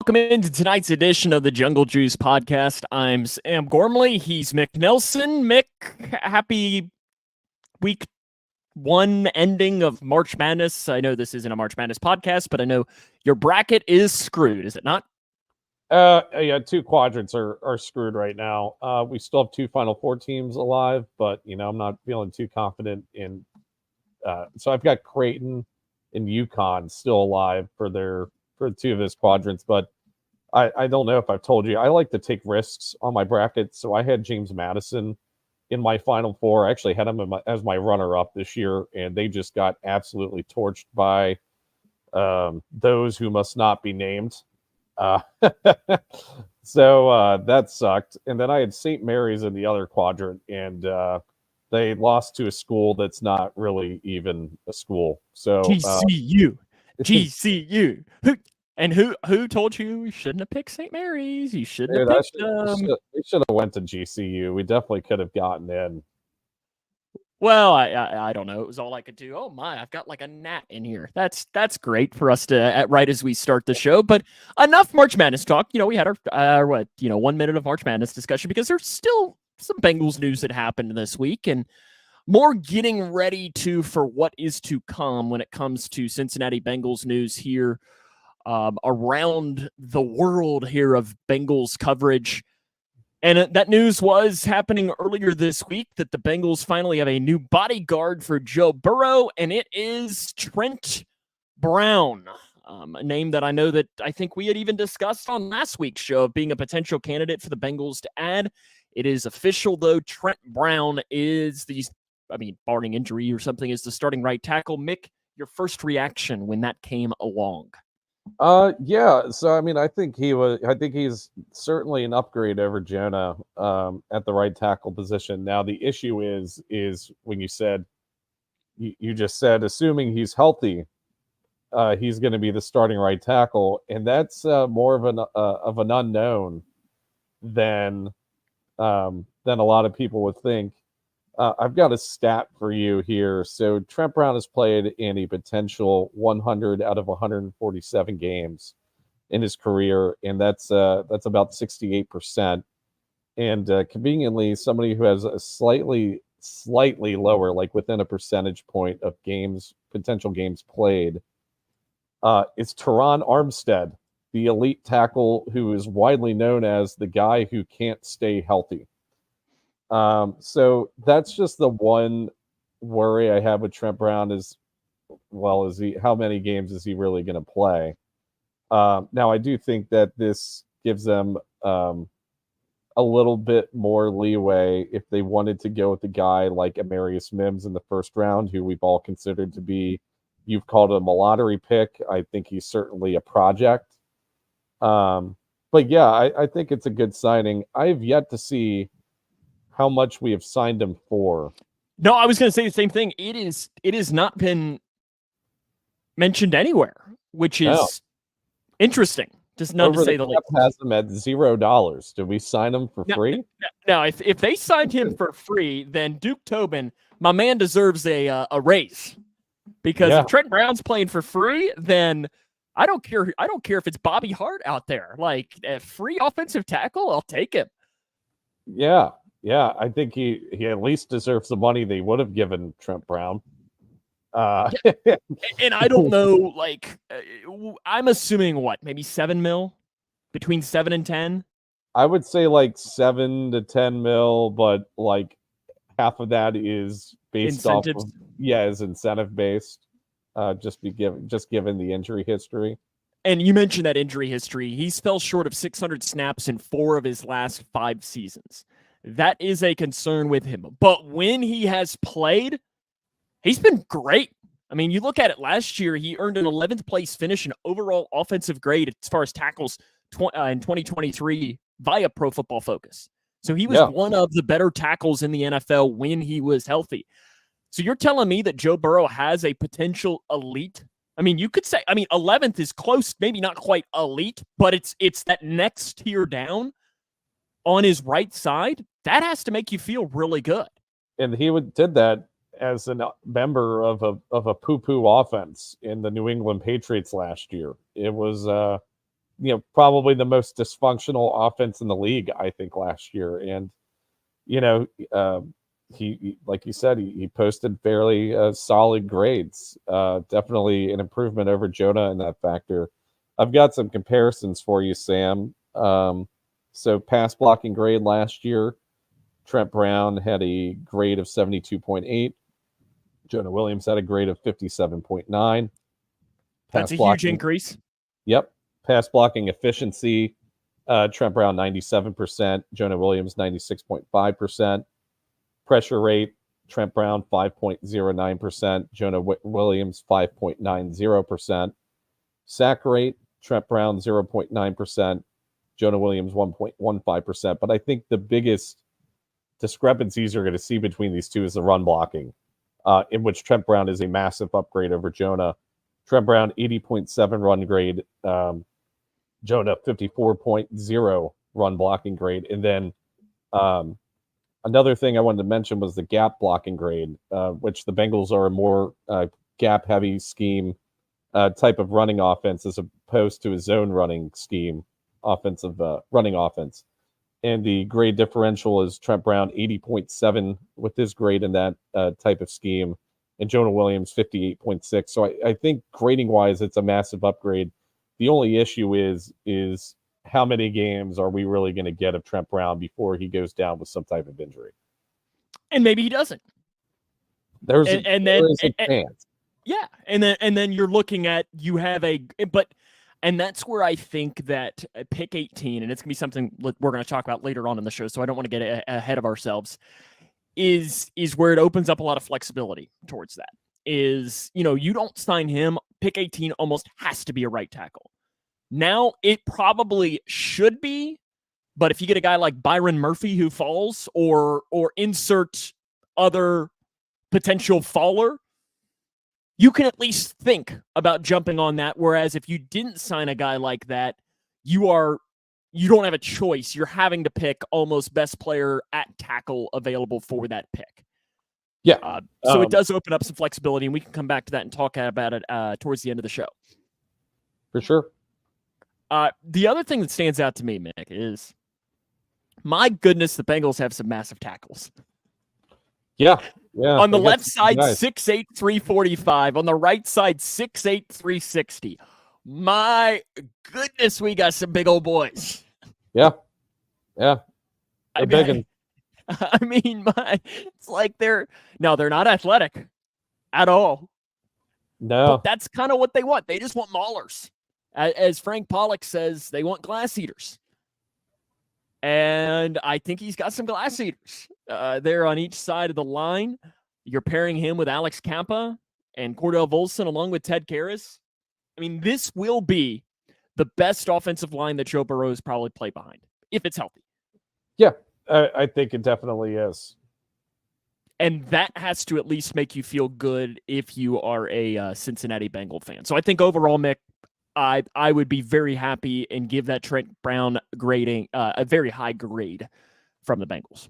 Welcome into tonight's edition of the Jungle Juice podcast. I'm Sam Gormley. He's Mick Nelson. Mick, happy week one ending of March Madness. I know this isn't a March Madness podcast, but I know your bracket is screwed, is it not? Yeah, two quadrants are screwed right now. We still have two Final Four teams alive, but I'm not feeling too confident in. So I've got Creighton and UConn still alive for two of his quadrants, but I don't know if I've told you. I like to take risks on my bracket, so I had James Madison in my Final Four. I actually had him as my runner-up this year, and they just got absolutely torched by those who must not be named. So that sucked. And then I had St. Mary's in the other quadrant, and they lost to a school that's not really even a school. So GCU. Who told you you shouldn't have picked St. Mary's? You shouldn't have picked them. We should have went to GCU. We definitely could have gotten in. Well, I don't know. It was all I could do. Oh my, I've got like a gnat in here. That's great for us to right as we start the show. But enough March Madness talk. We had our 1 minute of March Madness discussion because there's still some Bengals news that happened this week and more getting ready for what is to come when it comes to Cincinnati Bengals news here around the world here of Bengals coverage. And that news was happening earlier this week that the Bengals finally have a new bodyguard for Joe Burrow, and it is Trent Brown, a name that I think we had even discussed on last week's show of being a potential candidate for the Bengals to add. It is official, though. Trent Brown is barring injury or something, is the starting right tackle. Mick, your first reaction when that came along? Yeah. So I think he's certainly an upgrade over Jonah at the right tackle position. Now the issue is when you said you just said assuming he's healthy, he's going to be the starting right tackle, and that's more of an unknown than a lot of people would think. I've got a stat for you here. So Trent Brown has played in a potential 100 out of 147 games in his career, and that's about 68%. And conveniently, somebody who has a slightly lower, like within a percentage point of potential games played, is Teron Armstead, the elite tackle who is widely known as the guy who can't stay healthy. So that's just the one worry I have with Trent Brown how many games is he really going to play? Now I do think that this gives them a little bit more leeway if they wanted to go with a guy like Amarius Mims in the first round, who we've all considered to be, you've called him a lottery pick. I think he's certainly a project. But yeah, I think it's a good signing. I've yet to see how much we have signed him for. No, I was going to say the same thing. It has not been mentioned anywhere, which is interesting. Just not to say the least. Has him at $0. Did we sign him for free? No, if they signed him for free, then Duke Tobin, my man, deserves a raise. Because if Trent Brown's playing for free, then I don't care. I don't care if it's Bobby Hart out there. Like a free offensive tackle, I'll take him. Yeah. Yeah, I think he at least deserves the money they would have given Trent Brown. And I don't know, I'm assuming maybe $7 million, between 7 and 10. I would say like 7 to 10 mil, but like half of that is based incentives. Is incentive based. Just given the injury history. And you mentioned that injury history. He's fell short of 600 snaps in 4 of his last 5 seasons. That is a concern with him. But when he has played, he's been great. I mean, you look at it last year, he earned an 11th place finish in overall offensive grade as far as tackles in 2023 via Pro Football Focus. So he was one of the better tackles in the NFL when he was healthy. So you're telling me that Joe Burrow has a potential elite? I mean, you could say, 11th is close, maybe not quite elite, but it's that next tier down on his right side. That has to make you feel really good. And he did that as a member of a poo-poo offense in the New England Patriots last year. It was probably the most dysfunctional offense in the league, I think, last year. And, he like you said, he posted fairly solid grades. Definitely an improvement over Jonah in that factor. I've got some comparisons for you, Sam. So pass blocking grade last year, Trent Brown had a grade of 72.8. Jonah Williams had a grade of 57.9. That's a huge increase. Yep. Pass blocking efficiency, Trent Brown 97%, Jonah Williams 96.5%. Pressure rate, Trent Brown 5.09%, Jonah Williams 5.90%. Sack rate, Trent Brown 0.9%, Jonah Williams 1.15%. But I think the biggest discrepancies you're going to see between these two is the run blocking, in which Trent Brown is a massive upgrade over Jonah. Trent Brown 80.7 run grade, Jonah 54.0 run blocking grade. And then another thing I wanted to mention was the gap blocking grade, which the Bengals are a more gap heavy scheme type of running offense as opposed to a zone running scheme offensive running offense. And the grade differential is Trent Brown 80.7 with his grade in that type of scheme, and Jonah Williams 58.6. So I think grading wise, it's a massive upgrade. The only issue is how many games are we really going to get of Trent Brown before he goes down with some type of injury? And maybe he doesn't. There's a chance. Yeah, and then you're looking at and that's where I think that pick 18, and it's going to be something we're going to talk about later on in the show, so I don't want to get ahead of ourselves, is where it opens up a lot of flexibility towards that. You don't sign him, pick 18 almost has to be a right tackle. Now, it probably should be, but if you get a guy like Byron Murphy who falls, or insert other potential faller, you can at least think about jumping on that. Whereas if you didn't sign a guy like that, you don't have a choice. You're having to pick almost best player at tackle available for that pick. Yeah. So it does open up some flexibility, and we can come back to that and talk about it towards the end of the show. For sure. The other thing that stands out to me, Mick, is, my goodness, the Bengals have some massive tackles. Yeah. On the left side, 6'8", 345. On the right side, 6'8", 360. My goodness, we got some big old boys. Yeah. They're big. I mean, it's like they're not athletic at all. No. But that's kind of what they want. They just want maulers. As Frank Pollock says, they want glass eaters. And I think he's got some glass eaters there on each side of the line. You're pairing him with Alex Kappa and Cordell Volson along with Ted Karras. I mean, this will be the best offensive line that Joe Burrow has probably played behind, if it's healthy. Yeah, I think it definitely is. And that has to at least make you feel good if you are a Cincinnati Bengal fan. So I think overall, Mick, I would be very happy and give that Trent Brown grading a very high grade from the Bengals.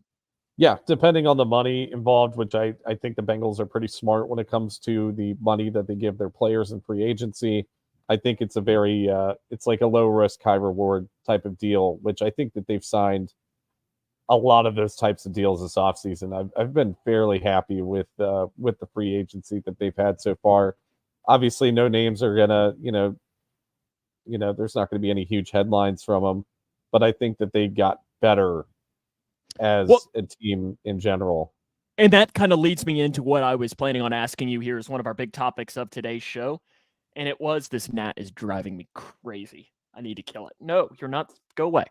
Yeah, depending on the money involved, which I think the Bengals are pretty smart when it comes to the money that they give their players in free agency. I think it's a very it's like a low risk, high reward type of deal, which I think that they've signed a lot of those types of deals this offseason. I've been fairly happy with the free agency that they've had so far. Obviously, no names are gonna, there's not going to be any huge headlines from them, but I think that they got better as a team in general. And that kind of leads me into what I was planning on asking you here as one of our big topics of today's show. And it was, this gnat is driving me crazy. I need to kill it. No, you're not. Go away.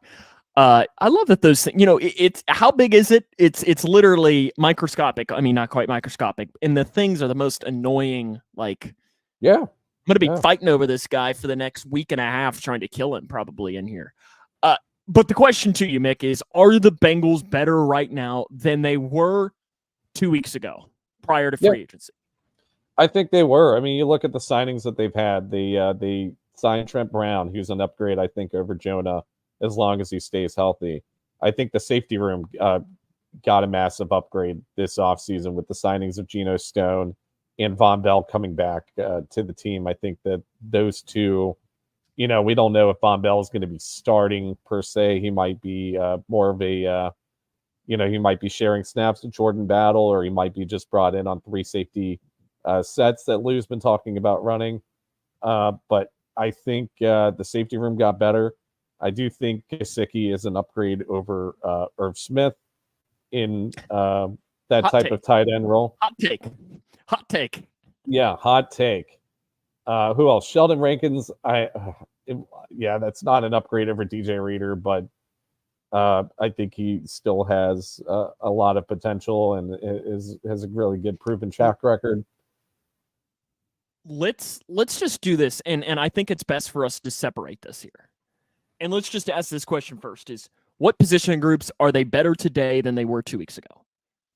I love that those things, it's how big is it? It's literally microscopic. I mean, not quite microscopic. And the things are the most annoying. Yeah. I'm going to be fighting over this guy for the next week and a half, trying to kill him probably in here. But the question to you, Mick, is, are the Bengals better right now than they were 2 weeks ago prior to free agency? I think they were. I mean, you look at the signings that they've had. They signed Trent Brown, who's an upgrade, I think, over Jonah, as long as he stays healthy. I think the safety room got a massive upgrade this offseason with the signings of Geno Stone and Von Bell coming back to the team. I think that those two we don't know if Von Bell is going to be starting per se. He might be more of a, he might be sharing snaps with Jordan Battle, or he might be just brought in on 3 safety sets that Lou's been talking about running. But I think the safety room got better. I do think Gesicki is an upgrade over Irv Smith in that Hot type take. of tight end role. Hot take. Yeah, hot take. Who else? Sheldon Rankins. That's not an upgrade over DJ Reader, but I think he still has a lot of potential and has a really good proven track record. Let's just do this, and I think it's best for us to separate this here. And let's just ask this question first: is what position groups are they better today than they were 2 weeks ago?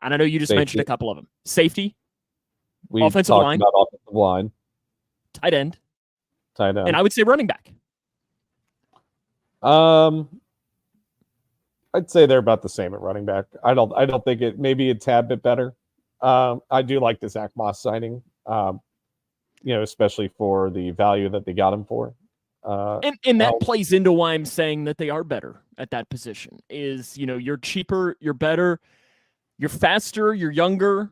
And I know you just mentioned a couple of them. Safety, offensive line, about offensive line, tight end, and I would say running back. I'd say they're about the same at running back. I don't think it maybe a tad bit better. I do like the Zach Moss signing, especially for the value that they got him for. And that plays into why I'm saying that they are better at that position. Is you're cheaper, you're better, you're faster, you're younger,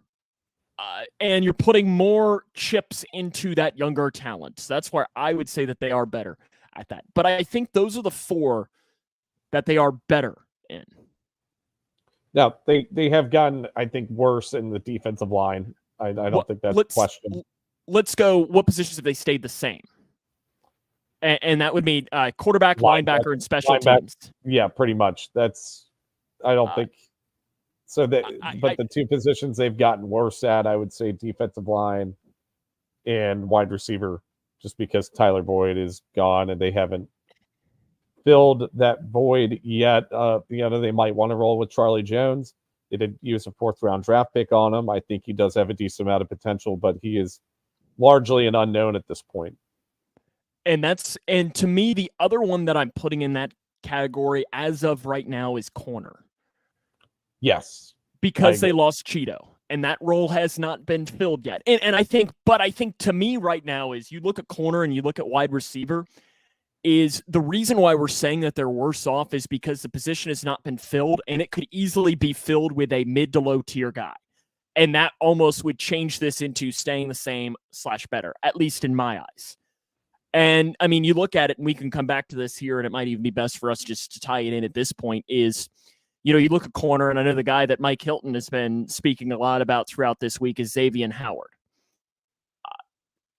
and you're putting more chips into that younger talent. So that's why I would say that they are better at that. But I think those are the 4 that they are better in. Now they have gotten, I think, worse in the defensive line. I don't think that's a question. Let's go. What positions have they stayed the same? And that would mean quarterback, linebacker, and special teams. Yeah, pretty much. I don't think so. But the 2 positions they've gotten worse at, I would say defensive line and wide receiver, just because Tyler Boyd is gone and they haven't filled that void yet. They might want to roll with Charlie Jones. They did use a 4th round draft pick on him. I think he does have a decent amount of potential, but he is largely an unknown at this point. And to me, the other one that I'm putting in that category as of right now is corner. Yes. Because they lost Cheeto, and that role has not been filled yet. And I think to me right now is you look at corner and you look at wide receiver, is the reason why we're saying that they're worse off is because the position has not been filled, and it could easily be filled with a mid to low tier guy. And that almost would change this into staying the same / better, at least in my eyes. And I mean, you look at it, and we can come back to this here, and it might even be best for us just to tie it in at this point is, you look at corner, and I know the guy that Mike Hilton has been speaking a lot about throughout this week is Xavier Howard.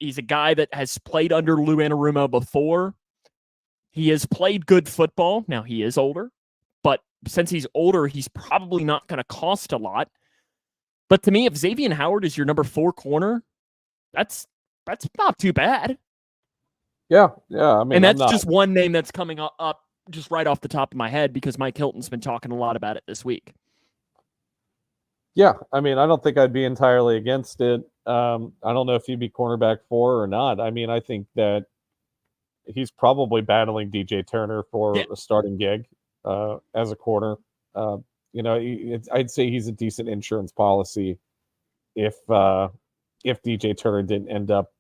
He's a guy that has played under Lou Anarumo before. He has played good football. Now, he is older, but since he's older, he's probably not going to cost a lot. But to me, if Xavier Howard is your number 4 corner, that's not too bad. Yeah. I mean, and that's just one name that's coming up just right off the top of my head because Mike Hilton's been talking a lot about it this week. Yeah, I mean, I don't think I'd be entirely against it. I don't know if he'd be cornerback 4 or not. I mean, I think that he's probably battling DJ Turner for a starting gig as a corner. I'd say he's a decent insurance policy if DJ Turner didn't end up,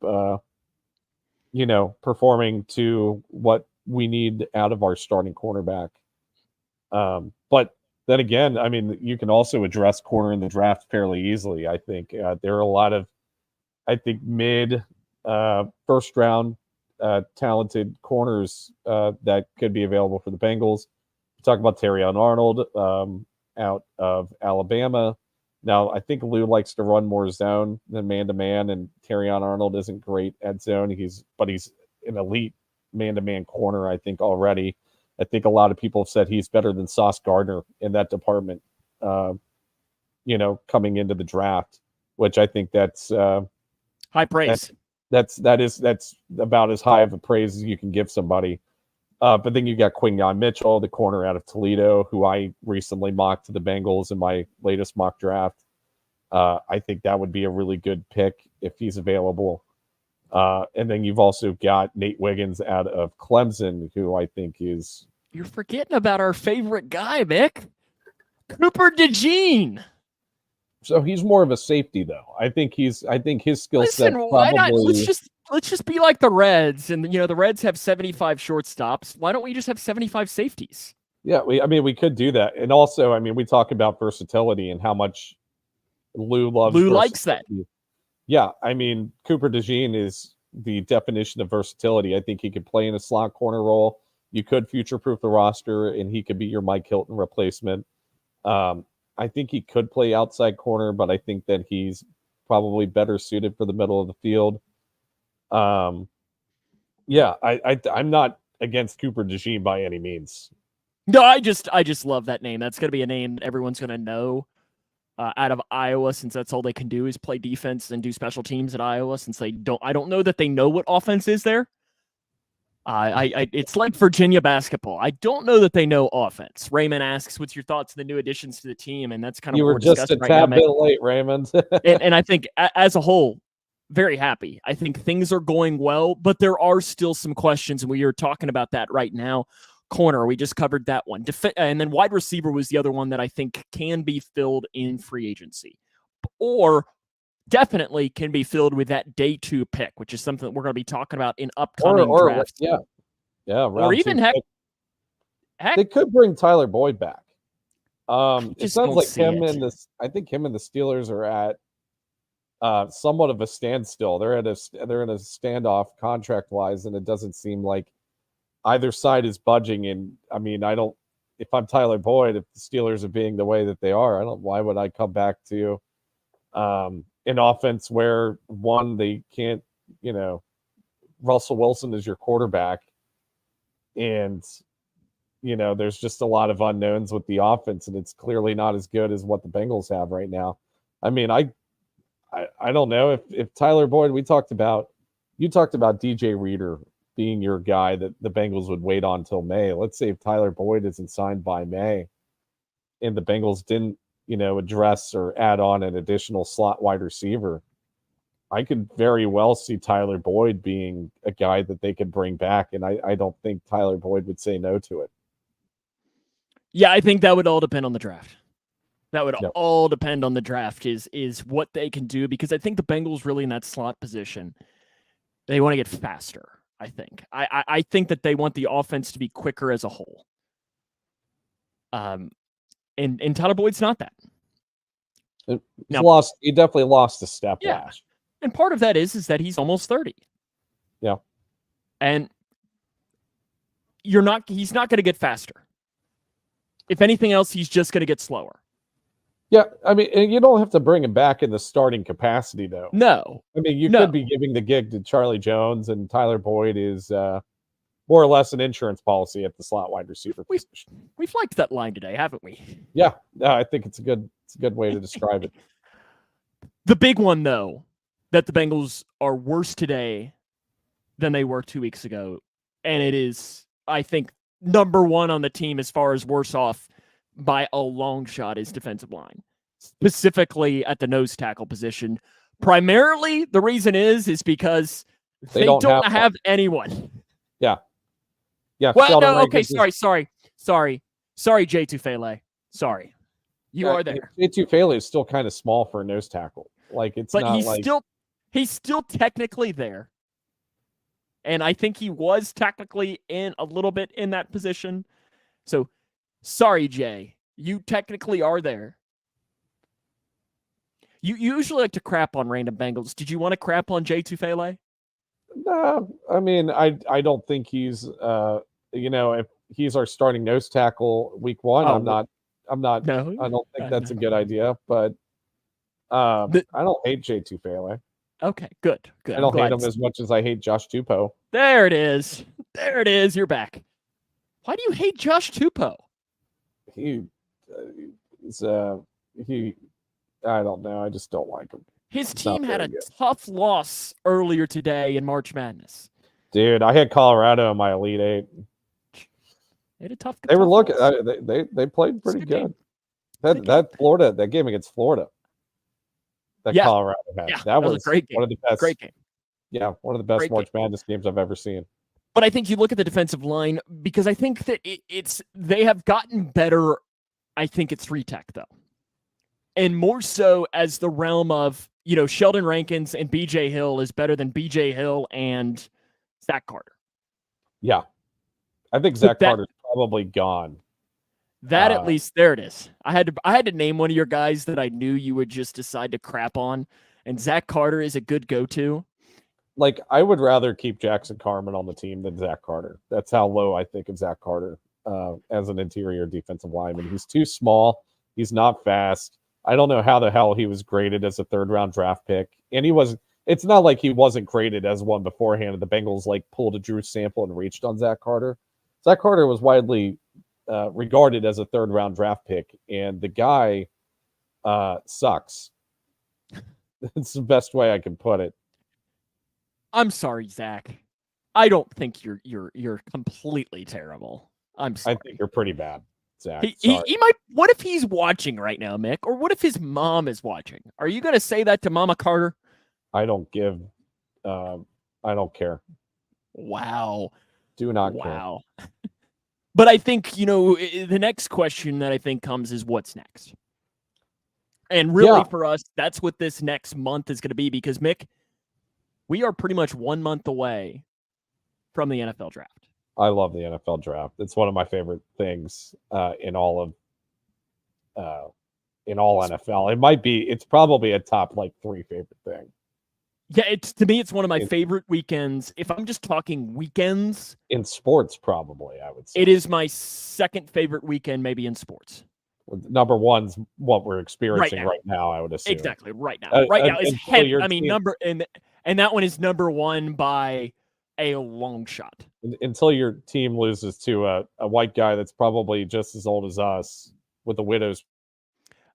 performing to what we need out of our starting cornerback. But then again, I mean, you can also address corner in the draft fairly easily. I think there are a lot of, mid first round talented corners that could be available for the Bengals. We talk about Terrion Arnold out of Alabama. Now, I think Lou likes to run more zone than man-to-man, and Terrion Arnold isn't great at zone. But he's an elite man-to-man corner, I think, already. I think a lot of people have said he's better than Sauce Gardner in that department, coming into the draft, which I think that's high praise. That's about as high of a praise as you can give somebody. But then you got Quinyon Mitchell, the corner out of Toledo, who I recently mocked to the Bengals in my latest mock draft. I think that would be a really good pick if he's available. And then you've also got Nate Wiggins out of Clemson, who I think is... You're forgetting about our favorite guy, Mick. Cooper DeJean. So he's more of a safety, though. I think his skill set probably... Why not? Let's let's just be like the Reds, and the Reds have 75 shortstops. Why don't we just have 75 safeties? Yeah, we could do that. And also, I mean, we talk about versatility and how much Lou loves Lou likes that. Yeah, I mean, Cooper DeJean is the definition of versatility. I think he could play in a slot corner role. You could future-proof the roster, and he could be your Mike Hilton replacement. I think he could play outside corner, but I think that he's probably better suited for the middle of the field. Yeah, I'm not against Cooper DeJean by any means. No, I just love that name. That's going to be a name everyone's going to know out of Iowa, since that's all they can do is play defense and do special teams at Iowa. Since I don't know that they know what offense is there. It's like Virginia basketball. I don't know that they know offense. Raymond asks, "What's your thoughts on the new additions to the team?" And that's kind of you what were just a tad bit late, Raymond. and I think as a whole, very happy. I think things are going well, but there are still some questions, and we are talking about that right now. Corner, we just covered that one. And then wide receiver was the other one that I think can be filled in free agency, or definitely can be filled with that day 2 pick, which is something that we're going to be talking about in upcoming drafts. Yeah. Or even heck, they could bring Tyler Boyd back. It sounds like I think him and the Steelers are at somewhat of a standstill. They're in a standoff contract wise, and it doesn't seem like either side is budging. And I mean, if I'm Tyler Boyd, if the Steelers are being the way that they are, why would I come back to an offense where they can't, Russell Wilson is your quarterback, and there's just a lot of unknowns with the offense, and it's clearly not as good as what the Bengals have right now. I mean, I don't know if Tyler Boyd, you talked about DJ Reader being your guy that the Bengals would wait on till May. Let's say if Tyler Boyd isn't signed by May and the Bengals didn't, address or add on an additional slot wide receiver, I could very well see Tyler Boyd being a guy that they could bring back. And I don't think Tyler Boyd would say no to it. Yeah, I think that would all depend on the draft. That would all depend on the draft is what they can do, because I think the Bengals really in that slot position, they want to get faster. I think. I think that they want the offense to be quicker as a whole. And Tyler Boyd's not that. He definitely lost a step last. And part of that is that he's almost 30. Yeah. And he's not going to get faster. If anything else, he's just going to get slower. Yeah, I mean, you don't have to bring him back in the starting capacity, though. No. I mean, you could be giving the gig to Charlie Jones, and Tyler Boyd is more or less an insurance policy at the slot wide receiver position. We've liked that line today, haven't we? Yeah, I think it's a good way to describe it. The big one, though, that the Bengals are worse today than they were 2 weeks ago, and it is, I think, number one on the team as far as worse off by a long shot, is defensive line, specifically at the nose tackle position. Primarily, the reason is because they don't have anyone. Yeah. Well, no, okay, sorry, Jay Tufele. Sorry, you are there. Jay Tufele is still kind of small for a nose tackle. He's still technically there, and I think he was technically in a little bit in that position. So. Sorry, Jay. You technically are there. You usually like to crap on random Bengals. Did you want to crap on Jay Tufele? No, I mean, I don't think he's, if he's our starting nose tackle week one, I don't think that's a good idea, but I don't hate Jay Tufele. Okay, good. I don't hate him as much as I hate Josh Tupou. There it is. You're back. Why do you hate Josh Tupou? I don't know. I just don't like him. His team had a tough loss earlier today in March Madness. Dude, I had Colorado in my Elite Eight. They had a tough. They were looking. They played pretty good. That game against Florida. Colorado had. Yeah, that was a great game. One of the best. Great game. Yeah, one of the best March Madness games I've ever seen. But I think you look at the defensive line, because I think that they have gotten better. I think it's 3-tech, though. And more so as the realm of, Sheldon Rankins and BJ Hill is better than BJ Hill and Zach Carter. Yeah. I think Zach Carter's probably gone. That at least, there it is. I had to name one of your guys that I knew you would just decide to crap on, and Zach Carter is a good go-to. Like, I would rather keep Jackson Carman on the team than Zach Carter. That's how low I think of Zach Carter as an interior defensive lineman. He's too small. He's not fast. I don't know how the hell he was graded as a third-round draft pick. And it's not like he wasn't graded as one beforehand, and the Bengals, like, pulled a Drew sample and reached on Zach Carter. Zach Carter was widely regarded as a third-round draft pick, and the guy sucks. It's the best way I can put it. I'm sorry, Zach. I don't think you're completely terrible. I'm sorry. I think you're pretty bad, Zach. He might. What if he's watching right now, Mick? Or what if his mom is watching? Are you going to say that to Mama Carter? I don't care. Wow. Do not care. Wow. But I think, the next question that I think comes is what's next? And really for us, that's what this next month is going to be, because Mick, we are pretty much 1 month away from the NFL draft. I love the NFL draft. It's one of my favorite things in all NFL. It's probably a top 3 favorite thing. Yeah, to me, it's one of my favorite weekends. If I'm just talking weekends. In sports, probably, I would say. It is my second favorite weekend, maybe in sports. Number one's what we're experiencing right now, I would assume. Exactly, right now. Right now is and that one is number one by a long shot. Until your team loses to a white guy that's probably just as old as us with the widows.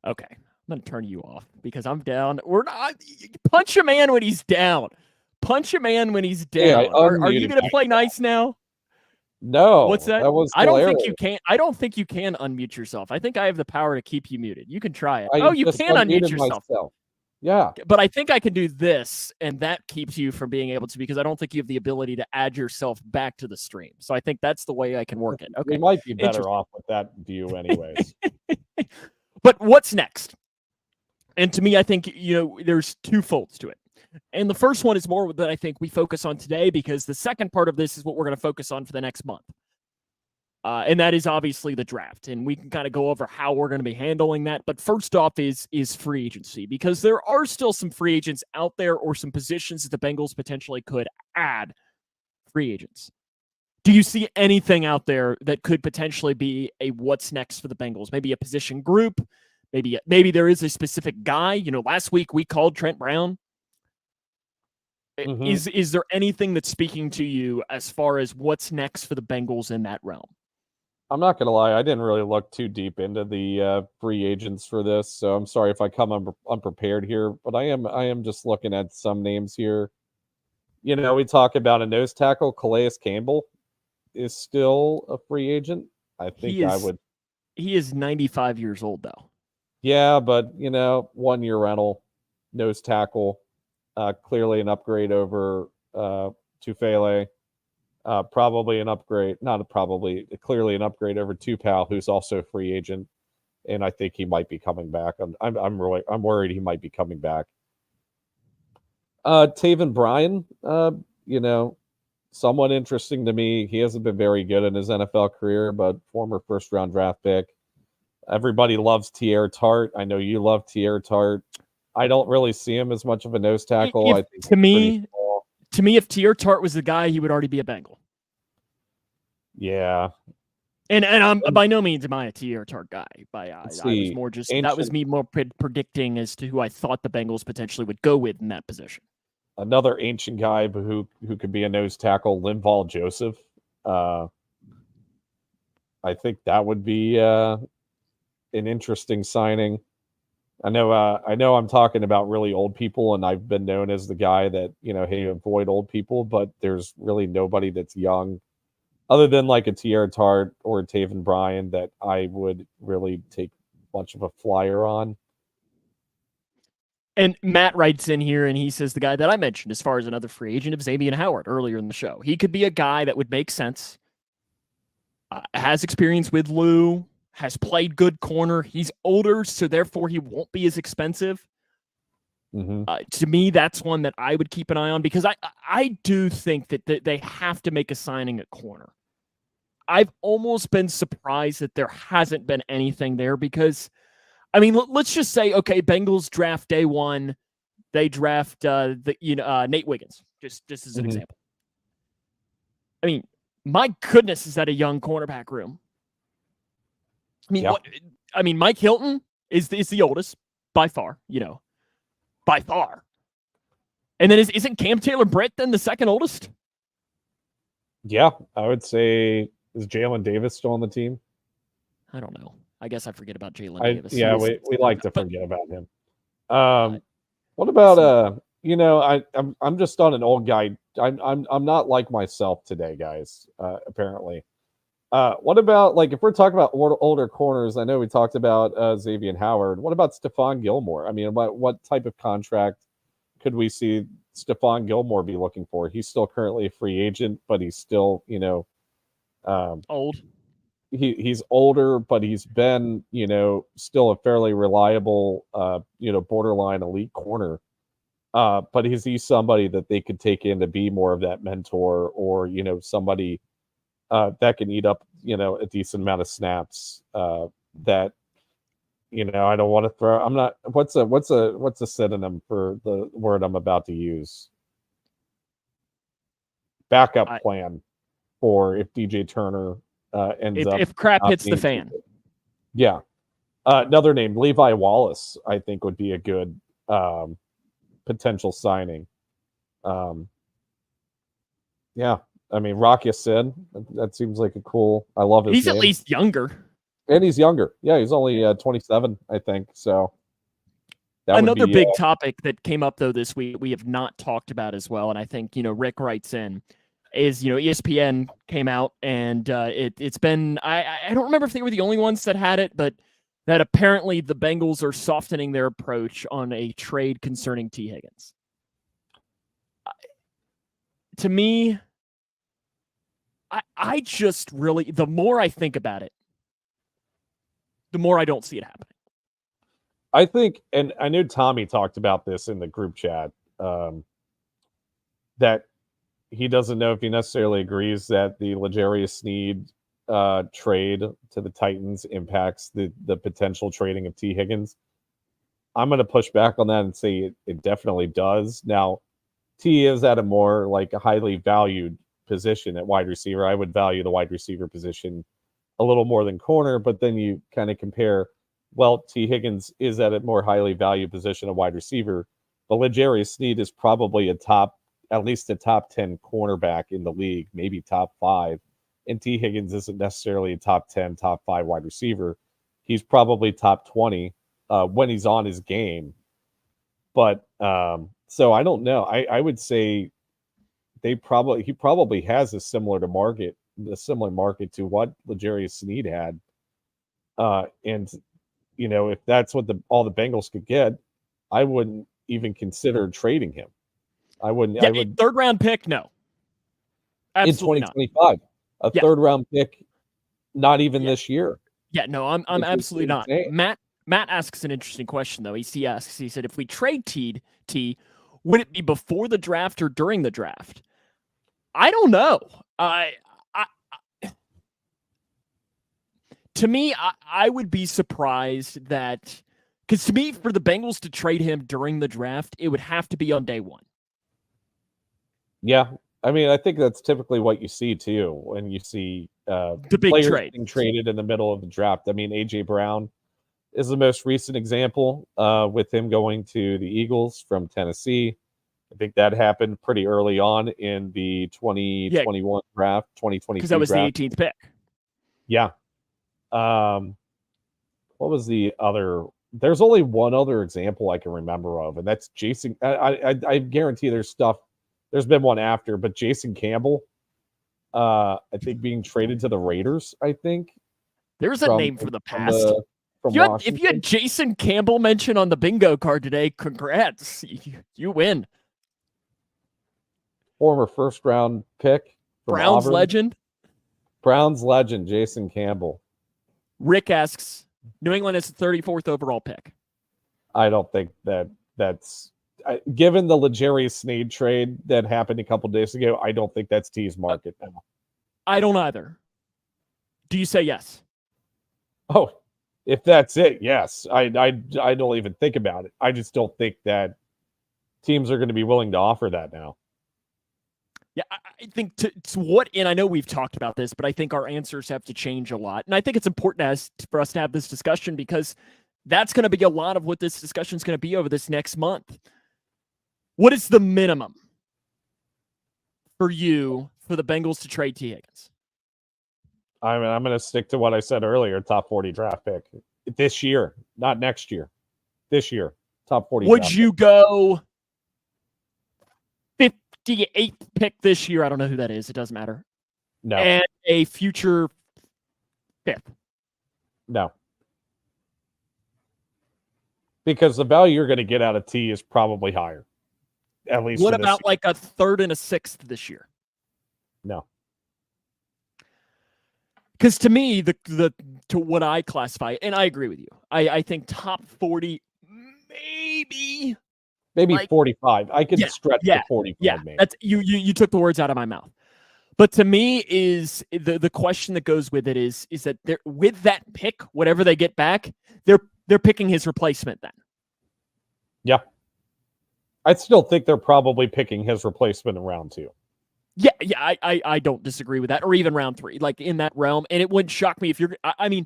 Okay, I'm going to turn you off because I'm down. We're not. Punch a man when he's down. Punch a man when he's down. Yeah, are you going to play nice now? No. What's that? That was I don't hilarious. think you can. I don't think you can unmute yourself. I think I have the power to keep you muted. You can try it. I you just can unmute unmuted yourself. myself. Yeah. But I think I can do this, and that keeps you from being able to, because I don't think you have the ability to add yourself back to the stream. So I think that's the way I can work it. Okay. We might be better off with that view anyways. But what's next? And to me, I think, there's two folds to it. And the first one is more that I think we focus on today, because the second part of this is what we're going to focus on for the next month. And that is obviously the draft. And we can kind of go over how we're going to be handling that. But first off is free agency, because there are still some free agents out there, or some positions that the Bengals potentially could add free agents. Do you see anything out there that could potentially be a what's next for the Bengals? Maybe a position group. Maybe there is a specific guy. Last week we called Trent Brown. Mm-hmm. Is there anything that's speaking to you as far as what's next for the Bengals in that realm? I'm not going to lie. I didn't really look too deep into the free agents for this, so I'm sorry if I come unprepared here, but I am just looking at some names here. We talk about a nose tackle. Calais Campbell is still a free agent. I think He is 95 years old, though. Yeah, but, 1 year rental, nose tackle, clearly an upgrade over Tufele. Probably an upgrade, clearly an upgrade over Tupou, who's also a free agent, and I think he might be coming back. I'm worried he might be coming back. Taven Bryan, somewhat interesting to me. He hasn't been very good in his NFL career, but former first-round draft pick. Everybody loves Tierre Tart. I know you love Tierre Tart. I don't really see him as much of a nose tackle. I think to me, if Tierre Tart was the guy, he would already be a Bengal. Yeah. And I'm by no means am I a Tierre Tart guy. That was me more predicting as to who I thought the Bengals potentially would go with in that position. Another ancient guy who could be a nose tackle, Linval Joseph. I think that would be an interesting signing. I know I'm talking about really old people, and I've been known as the guy that, hey, avoid old people, but there's really nobody that's young other than like a Tierre Tart or a Taven Bryan that I would really take much of a flyer on. And Matt writes in here, and he says the guy that I mentioned as far as another free agent is Xavier Howard earlier in the show. He could be a guy that would make sense. Has experience with Lou. Has played good corner. He's older, so therefore he won't be as expensive. Mm-hmm. To me, that's one that I would keep an eye on because I do think that they have to make a signing at corner. I've almost been surprised that there hasn't been anything there because, I mean, let's just say, okay, Bengals draft day one, they draft Nate Wiggins, just as an Mm-hmm. example. I mean, my goodness, is that a young cornerback room? I mean, Yeah. Mike Hilton is the oldest by far, by far. And then isn't Cam Taylor-Britt then the second oldest? Yeah, I would say, is Jalen Davis still on the team? I don't know. I guess I forget about Jalen Davis. Yeah, we like to forget about him. uh, What about I'm just on an old guy. I'm not like myself today, guys. Apparently. What about, like, if we're talking about older corners? I know we talked about Xavier Howard. What about Stephon Gilmore? I mean, what type of contract could we see Stephon Gilmore be looking for? He's still currently a free agent, but he's still, old. He's older, but he's been, still a fairly reliable, borderline elite corner. But is he somebody that they could take in to be more of that mentor, or, somebody that can eat up, a decent amount of snaps, that, I don't want to throw. I'm not. What's a synonym for the word I'm about to use? Backup plan for if DJ Turner ends up if crap hits the fan. Yeah. Another name, Levi Wallace, I think would be a good potential signing. Yeah. I mean, Rock Ya-Sin, that seems like a cool. I love his He's name. At least younger. And he's younger. Yeah, he's only 27, I think. So another big topic that came up though this week we have not talked about as well, and I think Rick writes in, is ESPN came out and it's been I don't remember if they were the only ones that had it, but that apparently the Bengals are softening their approach on a trade concerning T. Higgins. To me, I just really, the more I think about it, the more I don't see it happening. I think, and I know Tommy talked about this in the group chat, that he doesn't know if he necessarily agrees that the L'Jarius Sneed trade to the Titans impacts the potential trading of T. Higgins. I'm going to push back on that and say it definitely does. Now, T is at a more like a highly valued position at wide receiver. I would value the wide receiver position a little more than corner, but then you kind of compare, well, T. Higgins is at a more highly valued position of wide receiver, but L'Jarius Sneed is probably at least a top 10 cornerback in the league, maybe top 5. And T. Higgins isn't necessarily a top 10, top 5 wide receiver. He's probably top 20 when he's on his game. But so I don't know. I would say he probably has a similar market to what L'Jarius Sneed had. And if that's what all the Bengals could get, I wouldn't even consider trading him. I wouldn't. Yeah, I would. Third round pick, no. Absolutely in 2025, not. Third round pick, not even this year. Yeah, no, I'm absolutely not. Matt asks an interesting question though. He said, if we trade T, would it be before the draft or during the draft? I don't know. To me, I would be surprised that, because to me, for the Bengals to trade him during the draft, it would have to be on day one. Yeah, I mean, I think that's typically what you see too when you see the big players trade being traded in the middle of the draft. I mean, AJ Brown is the most recent example, with him going to the Eagles from Tennessee. I think that happened pretty early on in the 2021 draft, 2022 because that was draft. the 18th pick. Yeah. What was the other? There's only one other example I can remember of, and that's Jason. I guarantee there's been one after, but Jason Campbell, I think being traded to the Raiders. I think there's a name for the past. If you had Jason Campbell mentioned on the bingo card today, congrats, you win. Former first round pick from Browns Auburn. legend. Browns legend Jason Campbell. Rick asks, New England is the 34th overall pick. I don't think that's given the L'Jarius Sneed trade that happened a couple days ago, I don't think that's T's market now. I don't either. Do you say yes? Oh, if that's it, yes. I don't even think about it. I just don't think that teams are going to be willing to offer that now. Yeah, I think to what, and I know we've talked about this, but I think our answers have to change a lot. And I think it's important for us to have this discussion because that's going to be a lot of what this discussion is going to be over this next month. What is the minimum for you for the Bengals to trade T. Higgins? I'm going to stick to what I said earlier, top 40 draft pick. This year, not next year. This year, top 40 Would draft you pick. go 58th pick this year? I don't know who that is. It doesn't matter. No. And a future 5th? No. Because the value you're going to get out of T is probably higher. At least. What about like a 3rd and a 6th this year? No. Because to me, to what I classify, and I agree with you, I think top 40, maybe like, 45. I could stretch to 45. Yeah, maybe. That's you took the words out of my mouth. But to me, is the question that goes with it is that they're, with that pick, whatever they get back, they're picking his replacement then. Yeah. I still think they're probably picking his replacement in round 2. Yeah, I don't disagree with that, or even round 3, like in that realm. And it wouldn't shock me if you're going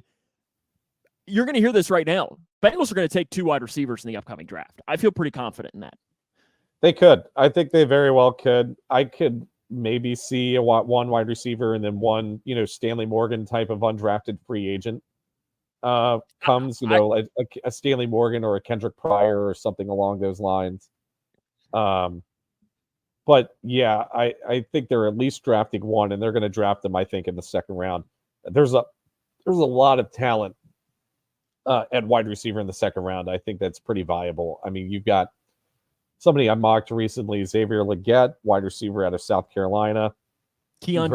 to hear this right now. Bengals are going to take 2 wide receivers in the upcoming draft. I feel pretty confident in that. They could. I think they very well could. I could maybe see one wide receiver and then one, Stanley Morgan type of undrafted free agent comes, a Stanley Morgan or a Kendrick Pryor or something along those lines. But yeah, I think they're at least drafting one, and they're going to draft them, I think, in the 2nd round. There's a lot of talent at wide receiver in the 2nd round. I think that's pretty viable. I mean, you've got somebody I mocked recently, Xavier Legette, wide receiver out of South Carolina. Keon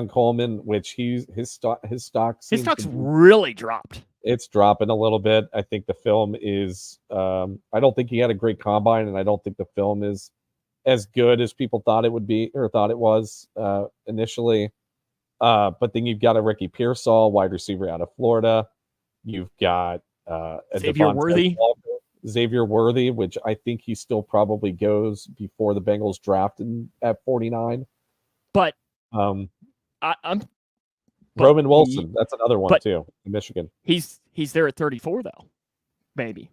Coleman, which his stock's really dropped. It's dropping a little bit. I think the film is. I don't think he had a great combine, and I don't think the film is as good as people thought it would be or thought it was initially. But then you've got a Ricky Pearsall, wide receiver out of Florida. You've got Xavier Worthy, which I think he still probably goes before the Bengals draft at 49. But Roman Wilson, that's another one too, in Michigan. He's there at 34 though, maybe.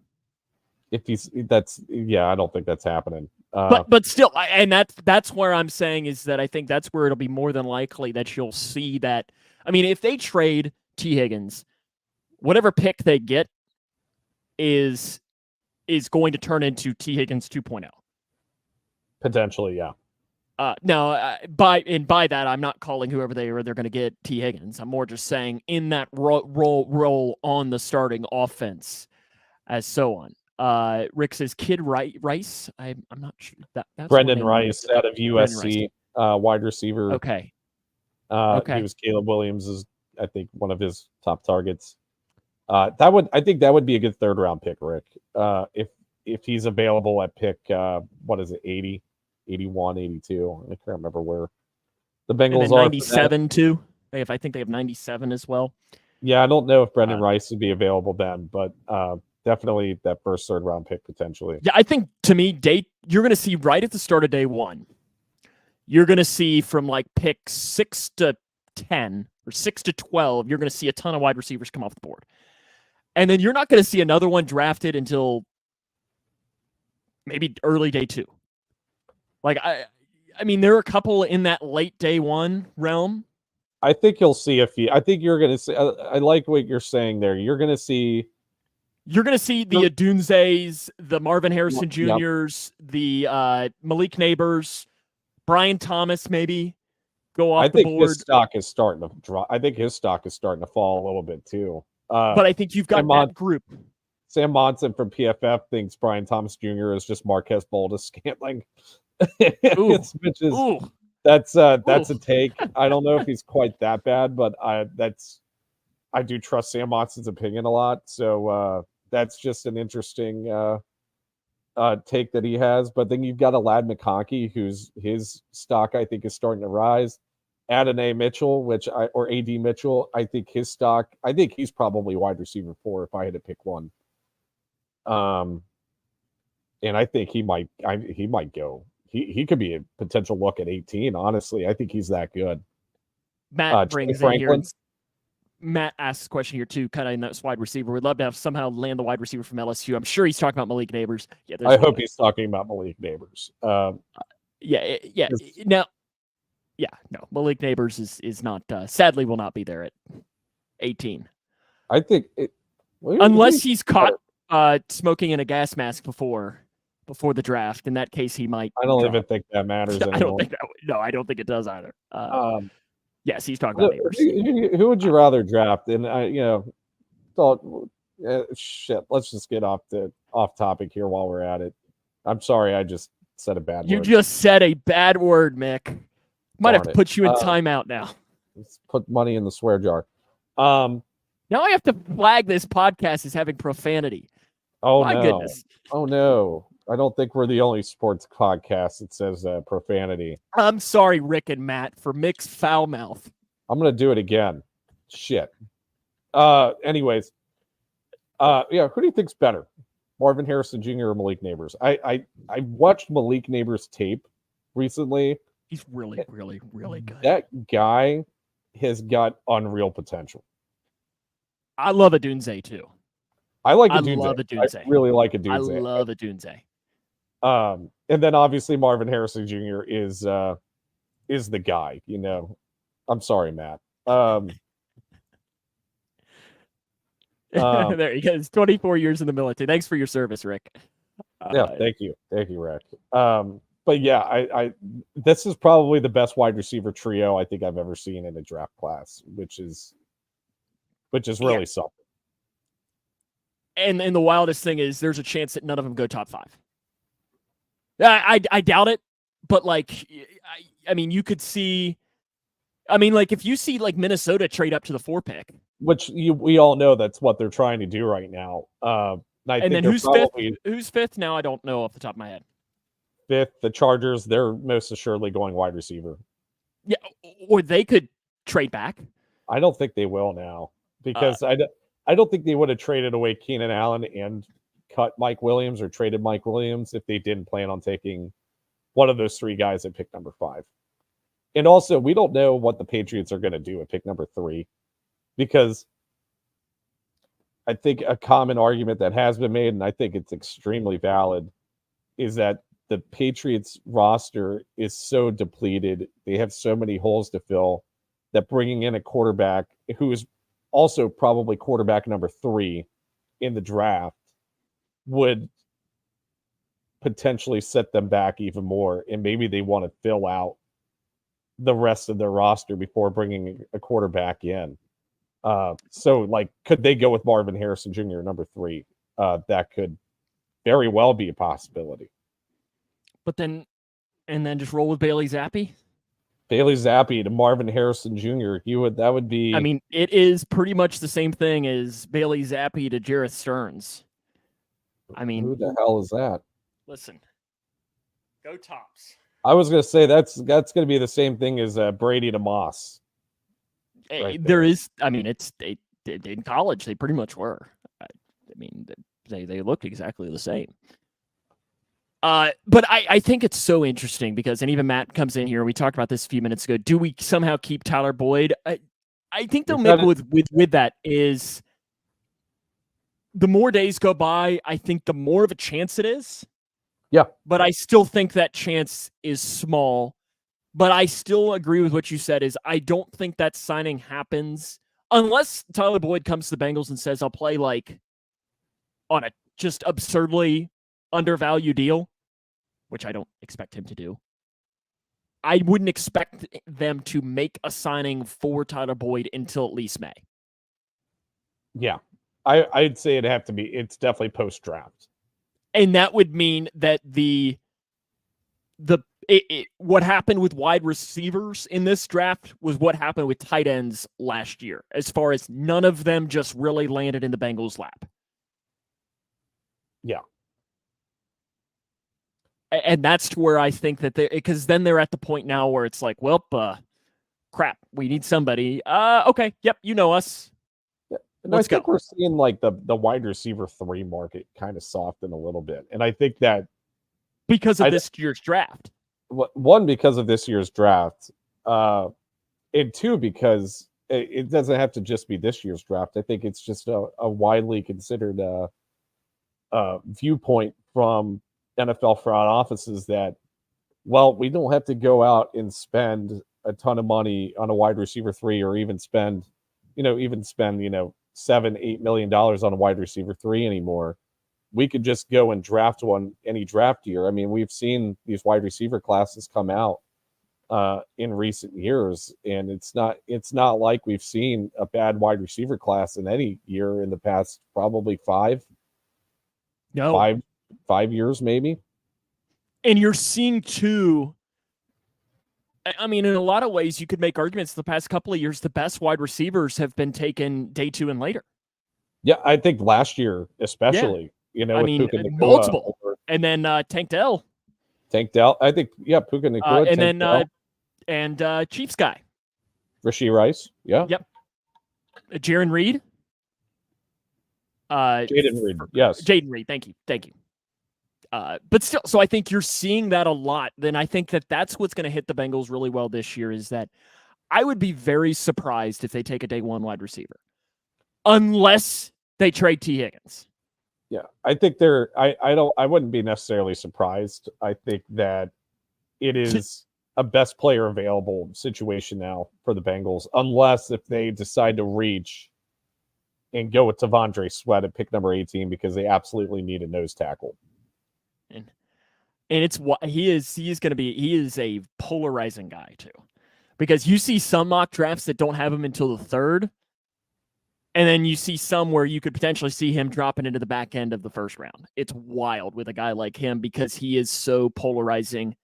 I don't think that's happening. But still, and that's where I'm saying is that I think that's where it'll be more than likely that you'll see that. I mean, if they trade T. Higgins, whatever pick they get is going to turn into T. Higgins 2.0. Potentially, yeah. By that, I'm not calling whoever they're going to get T. Higgins. I'm more just saying in that role on the starting offense, as so on. Rick says Kid Rice. I'm not sure that's Brendan Rice out of USC, wide receiver. Okay. He was Caleb Williams' I think one of his top targets. I think that would be a good 3rd round pick, Rick. If he's available at pick 80, 81, 82. I can't remember where the Bengals are. 97 too. I think they have 97 as well. Yeah, I don't know if Brendan Rice would be available then, but definitely that 1st, 3rd round pick potentially. Yeah, I think to me, you're going to see right at the start of day 1, you're going to see from like pick 6 to 10 or 6 to 12, you're going to see a ton of wide receivers come off the board. And then you're not going to see another one drafted until maybe early day 2. Like, I mean, there are a couple in that late day 1 realm. I think you'll see a few. I think you're going to see. I like what you're saying there. You're going to see the Adunzes, the Marvin Harrison Jr.'s, the Malik Neighbors, Brian Thomas maybe go off the board. His stock is starting to drop. I think his stock is starting to fall a little bit too. But I think you've got that group. Sam Monson from PFF thinks Brian Thomas Jr. is just Marquez Valdes-Scantling. That's a take. I don't know if he's quite that bad, but I do trust Sam Monson's opinion a lot. So that's just an interesting take that he has. But then you've got a Lad McConkey, who's his stock I think is starting to rise. Adonai Mitchell, or AD Mitchell, I think his stock. I think he's probably wide receiver 4 if I had to pick one. And I think he might go. He could be a potential look at 18. Honestly, I think he's that good. Matt brings in here. Matt asks a question here too, kind of in that wide receiver. We'd love to have somehow land the wide receiver from LSU. I'm sure he's talking about Malik Neighbors. Yeah, I hope he's talking about Malik Neighbors. Yeah. Now, no, Malik Neighbors is not. Sadly, will not be there at 18. I think unless he's caught smoking in a gas mask before the draft. In that case, he might. I don't even think that matters anymore. I don't think it does either. Yes, he's talking about Neighbors. Who would you rather draft? And shit. Let's just get off topic here while we're at it. I'm sorry, I just said a bad word. You just said a bad word, Mick. Might have to put you in timeout now. Let's put money in the swear jar. Now I have to flag this podcast as having profanity. Oh, my goodness. Oh, no. I don't think we're the only sports podcast that says profanity. I'm sorry, Rick and Matt, for Mick's foul mouth. I'm going to do it again. Shit. Anyways. Who do you think's better? Marvin Harrison Jr. or Malik Neighbors? I watched Malik Neighbors' tape recently. He's really, really, really good. That guy has got unreal potential. I love Adunze too. I like Adunze. I really like Adunze. I love Adunze. And then obviously Marvin Harrison Jr. is the guy, I'm sorry, Matt. There he goes. 24 years in the military. Thanks for your service, Rick. Thank you, Rick. But yeah, this is probably the best wide receiver trio I think I've ever seen in a draft class, which is really something. And the wildest thing is there's a chance that none of them go top 5. I doubt it, but I mean, you could see. I mean, if you see Minnesota trade up to the 4 pick, which we all know that's what they're trying to do right now. And then who's fifth? Who's fifth? Now I don't know off the top of my head. 5th, the Chargers. They're most assuredly going wide receiver. Yeah, or they could trade back. I don't think they will now because I don't think they would have traded away Keenan Allen and cut Mike Williams or traded Mike Williams if they didn't plan on taking one of those 3 guys at pick number 5. And also, we don't know what the Patriots are going to do at pick number 3 because I think a common argument that has been made, and I think it's extremely valid, is that the Patriots roster is so depleted. They have so many holes to fill that bringing in a quarterback who is also probably quarterback number 3 in the draft would potentially set them back even more. And maybe they want to fill out the rest of their roster before bringing a quarterback in. So could they go with Marvin Harrison Jr. number 3? That could very well be a possibility. But then just roll with Bailey Zappi? Bailey Zappi to Marvin Harrison Jr. That would be. I mean, it is pretty much the same thing as Bailey Zappi to Jarrett Stearns. I mean, who the hell is that? Listen, go Tops. I was going to say that's going to be the same thing as Brady to Moss. Right there is. I mean, they in college they pretty much were. I mean, they looked exactly the same. But I think it's so interesting because, and even Matt comes in here. We talked about this a few minutes ago. Do we somehow keep Tyler Boyd? I think the make with that is the more days go by, I think the more of a chance it is. Yeah. But I still think that chance is small. But I still agree with what you said is I don't think that signing happens unless Tyler Boyd comes to the Bengals and says, I'll play on a just absurdly undervalued deal, which I don't expect him to do. I wouldn't expect them to make a signing for Tyler Boyd until at least May. Yeah. I'd say it's definitely post-draft. And that would mean that what happened with wide receivers in this draft was what happened with tight ends last year, as far as none of them just really landed in the Bengals' lap. Yeah. And that's to where I think that because then they're at the point now where it's like, well, crap, we need somebody. Okay, yep, you know us. Yeah. And Let's I think go. we're seeing like the wide receiver 3 market kind of soften a little bit. And I think that Because of this year's draft. one, because of this year's draft, and two, because it doesn't have to just be this year's draft. I think it's just a widely considered viewpoint from NFL front offices that, well, we don't have to go out and spend a ton of money on a wide receiver 3, or even spend, $7-8 million on a wide receiver 3 anymore. We could just go and draft one any draft year. I mean, we've seen these wide receiver classes come out in recent years, and it's not like we've seen a bad wide receiver class in any year in the past probably five years maybe. And you're seeing too, I mean, in a lot of ways you could make arguments the past couple of years the best wide receivers have been taken day 2 and later. Yeah, I think last year especially, I mean, multiple. And then Tank Dell. I think, yeah, Puka Nacua, and then and Chiefs guy. Rashee Rice. Yeah. Yep. Jaron Reed. Jaden Reed. Yes. Jaden Reed. Thank you. But still, so I think you're seeing that a lot. Then I think that that's what's going to hit the Bengals really well this year, is that I would be very surprised if they take a day 1 wide receiver, unless they trade T. Higgins. Yeah, I think I wouldn't be necessarily surprised. I think that it is a best player available situation now for the Bengals, unless if they decide to reach and go with T'Vondre Sweat at pick number 18, because they absolutely need a nose tackle. And it's what he is going to be. He is a polarizing guy too, because you see some mock drafts that don't have him until the 3rd. And then you see some where you could potentially see him dropping into the back end of the 1st round. It's wild with a guy like him because he is so polarizing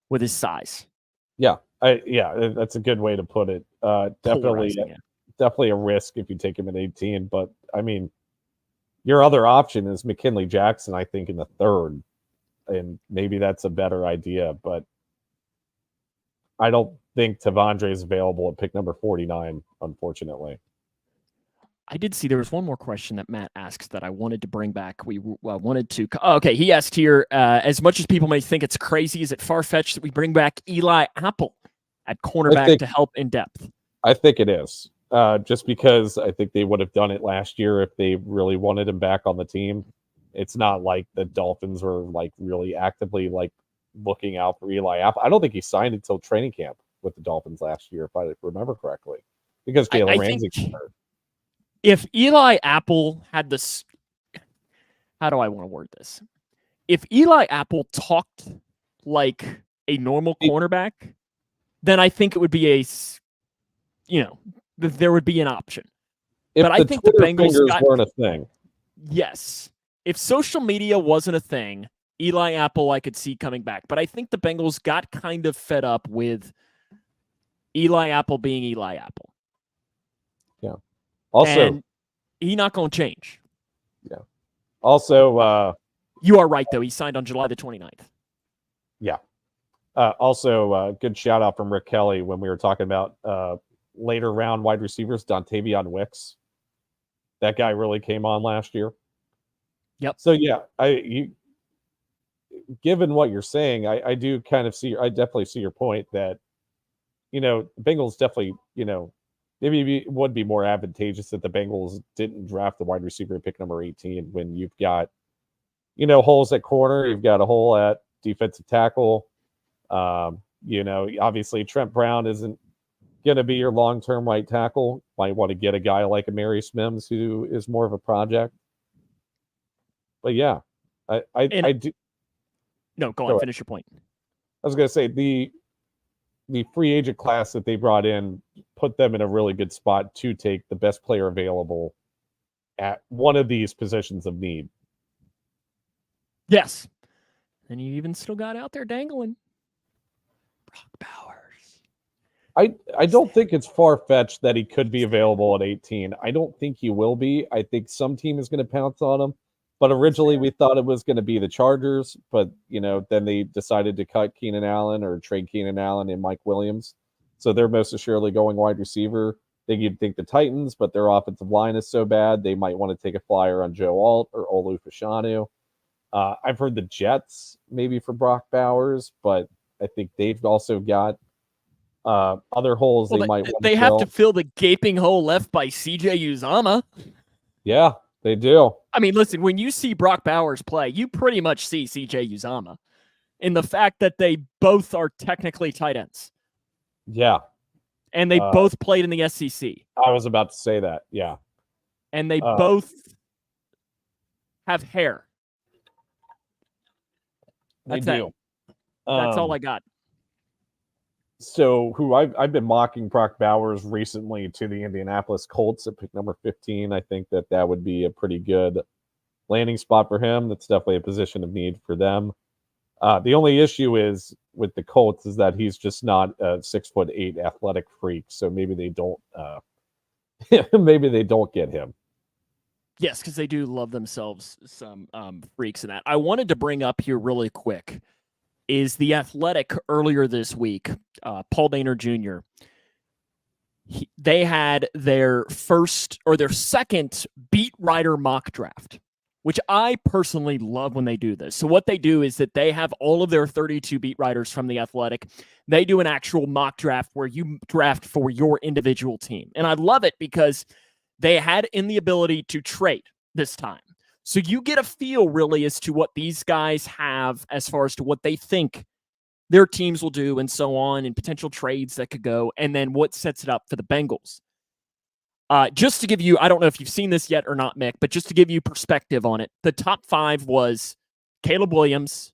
with his size. Yeah, that's a good way to put it. Definitely a risk if you take him at 18. But I mean, your other option is McKinley Jackson, I think, in the 3rd, and maybe that's a better idea. But I don't think T'Vondre is available at pick number 49, unfortunately. I did see there was one more question that Matt asked that I wanted to bring back. We wanted to. Okay, he asked here, as much as people may think it's crazy, is it far-fetched that we bring back Eli Apple at cornerback to help in depth? I think it is. Just because I think they would have done it last year if they really wanted him back on the team. It's not like the Dolphins were like really actively like looking out for Eli Apple. I don't think he signed until training camp with the Dolphins last year, if I remember correctly, because Jalen Ramsey got hurt. If Eli Apple had this, how do I want to word this? If Eli Apple talked like a normal cornerback, then I think it would be there would be an option. But I think the Bengals weren't a thing. Yes. If social media wasn't a thing, Eli Apple I could see coming back. But I think the Bengals got kind of fed up with Eli Apple being Eli Apple. Yeah. Also, he's not going to change. Yeah. Also, you are right, though. He signed on July the 29th. Yeah. Also, good shout out from Rick Kelly when we were talking about later round wide receivers, Dontavion Wicks. That guy really came on last year. Yep. So yeah, given what you're saying, I do kind of see. I definitely see your point that the Bengals definitely maybe it would be more advantageous that the Bengals didn't draft the wide receiver at pick number 18 when you've got holes at corner, you've got a hole at defensive tackle. Obviously Trent Brown isn't going to be your long-term right tackle. Might want to get a guy like Amarius Mims who is more of a project. But yeah, I do. No, go on. Finish your point. I was going to say the free agent class that they brought in put them in a really good spot to take the best player available at one of these positions of need. Yes. And you even still got out there dangling Brock Bowers. I don't think it's far-fetched that he could be available at 18. I don't think he will be. I think some team is going to pounce on him. But originally we thought it was going to be the Chargers, but then they decided to cut Keenan Allen or trade Keenan Allen and Mike Williams. So they're most assuredly going wide receiver. Then you'd think the Titans, but their offensive line is so bad they might want to take a flyer on Joe Alt or Olu Fashanu. I've heard the Jets maybe for Brock Bowers, but I think they've also got other holes they might want to fill. They have to fill the gaping hole left by CJ Uzama. Yeah, they do. I mean, listen, when you see Brock Bowers play, you pretty much see CJ Uzama in the fact that they both are technically tight ends. Yeah. And they both played in the SEC. I was about to say that, yeah. And they both have hair. That's they do. That's all I got. So I've been mocking Brock Bowers recently to the Indianapolis Colts at pick number 15. I think that would be a pretty good landing spot for him. That's definitely a position of need for them. The only issue is with the Colts is that he's just not a 6'8" athletic freak. So maybe they don't get him. Yes, because they do love themselves some freaks in that. I wanted to bring up here really quick is the Athletic earlier this week, Paul Dehner Jr. They had their second beat writer mock draft, which I personally love when they do this. So what they do is that they have all of their 32 beat writers from the Athletic. They do an actual mock draft where you draft for your individual team. And I love it because they had in the ability to trade this time. So you get a feel really as to what these guys have as far as to what they think their teams will do and so on, and potential trades that could go, and then what sets it up for the Bengals. Just to give you, I don't know if you've seen this yet or not, Mick, but just to give you perspective on it, the top 5 was Caleb Williams,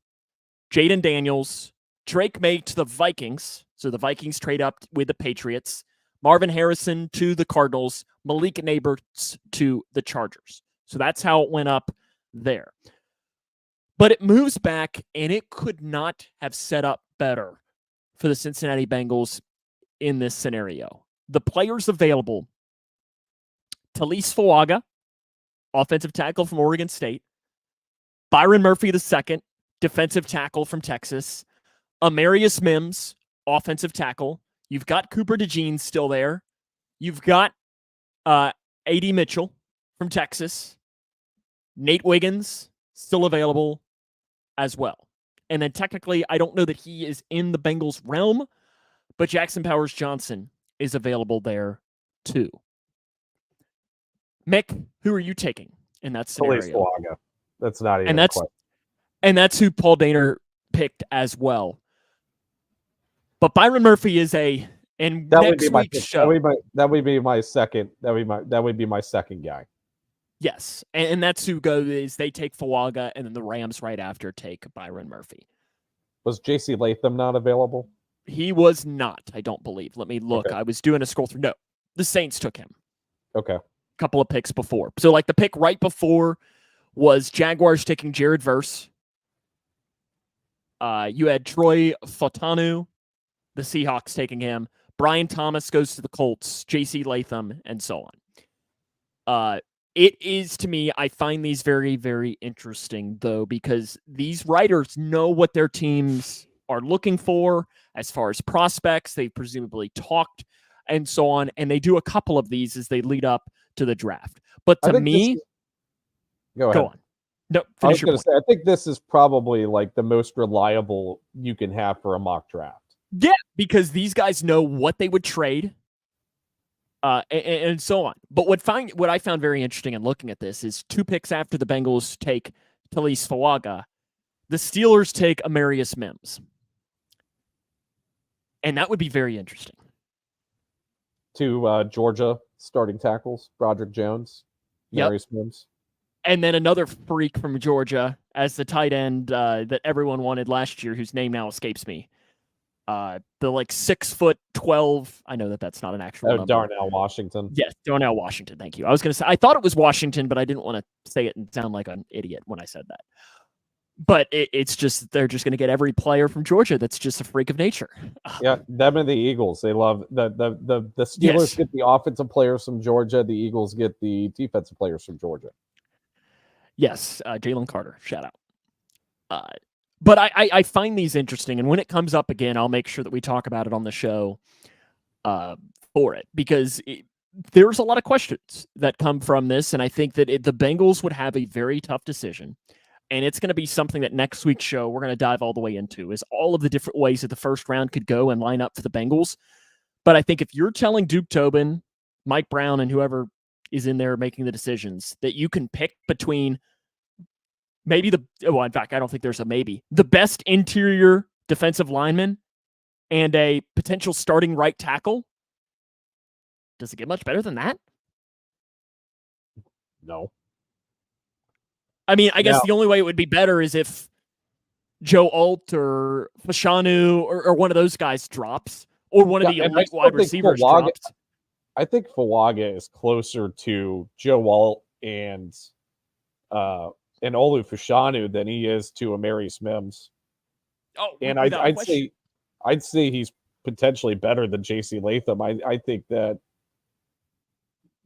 Jaden Daniels, Drake May to the Vikings. So the Vikings trade up with the Patriots, Marvin Harrison to the Cardinals, Malik Neighbors to the Chargers. So that's how it went up there. But it moves back, and it could not have set up better for the Cincinnati Bengals in this scenario. The players available: Talise Fuaga, offensive tackle from Oregon State; Byron Murphy II, defensive tackle from Texas; Amarius Mims, offensive tackle. You've got Cooper DeJean still there. You've got A.D. Mitchell from Texas. Nate Wiggins still available as well. And then technically, I don't know that he is in the Bengals realm, but Jackson Powers Johnson is available there too. Mick, who are you taking in that scenario? That's not even a question. And that's who Paul Dehner picked as well. But Byron Murphy is that would be my second guy. Yes, and that's who goes. They take Fuaga, and then the Rams right after take Byron Murphy. Was J.C. Latham not available? He was not, I don't believe. Let me look. Okay. I was doing a scroll through. No, the Saints took him. Okay. A couple of picks before. So, like, the pick right before was Jaguars taking Jared Verse. You had Troy Fautanu, the Seahawks taking him. Brian Thomas goes to the Colts, J.C. Latham, and so on. It is, to me, I find these very, very interesting, though, because these writers know what their teams are looking for as far as prospects. They've presumably talked and so on, and they do a couple of these as they lead up to the draft. But to me... Go ahead. Go on. No, finish your point. I think this is probably like the most reliable you can have for a mock draft. Yeah, because these guys know what they would trade. And so on. But what I found very interesting in looking at this is 2 picks after the Bengals take Talise Fuaga, the Steelers take Amarius Mims. And that would be very interesting. 2 Georgia starting tackles, Broderick Jones, Amarius Mims. And then another freak from Georgia as the tight end that everyone wanted last year, whose name now escapes me. The 6'12". I know that's not an actual number. Darnell Washington. Yes, Darnell Washington. Thank you. I was going to say, I thought it was Washington, but I didn't want to say it and sound like an idiot when I said that. But it's just, they're just going to get every player from Georgia that's just a freak of nature. Yeah, them and the Eagles. They love the Steelers get the offensive players from Georgia. The Eagles get the defensive players from Georgia. Yes, Jalen Carter. Shout out. But I find these interesting, and when it comes up again, I'll make sure that we talk about it on the show for it, because there's a lot of questions that come from this, and I think that the Bengals would have a very tough decision, and it's going to be something that next week's show we're going to dive all the way into, is all of the different ways that the first round could go and line up for the Bengals. But I think if you're telling Duke Tobin, Mike Brown, and whoever is in there making the decisions, that you can pick between maybe in fact, I don't think there's a maybe, the best interior defensive lineman and a potential starting right tackle, does it get much better than that? No. I mean, I guess the only way it would be better is if Joe Alt or Fashanu or one of those guys drops, or one of the elite wide receivers drops. I think Fuaga is closer to Joe Alt and Olu Fashanu than he is to Amarius Mims. Oh, and I'd say he's potentially better than J.C. Latham. I think that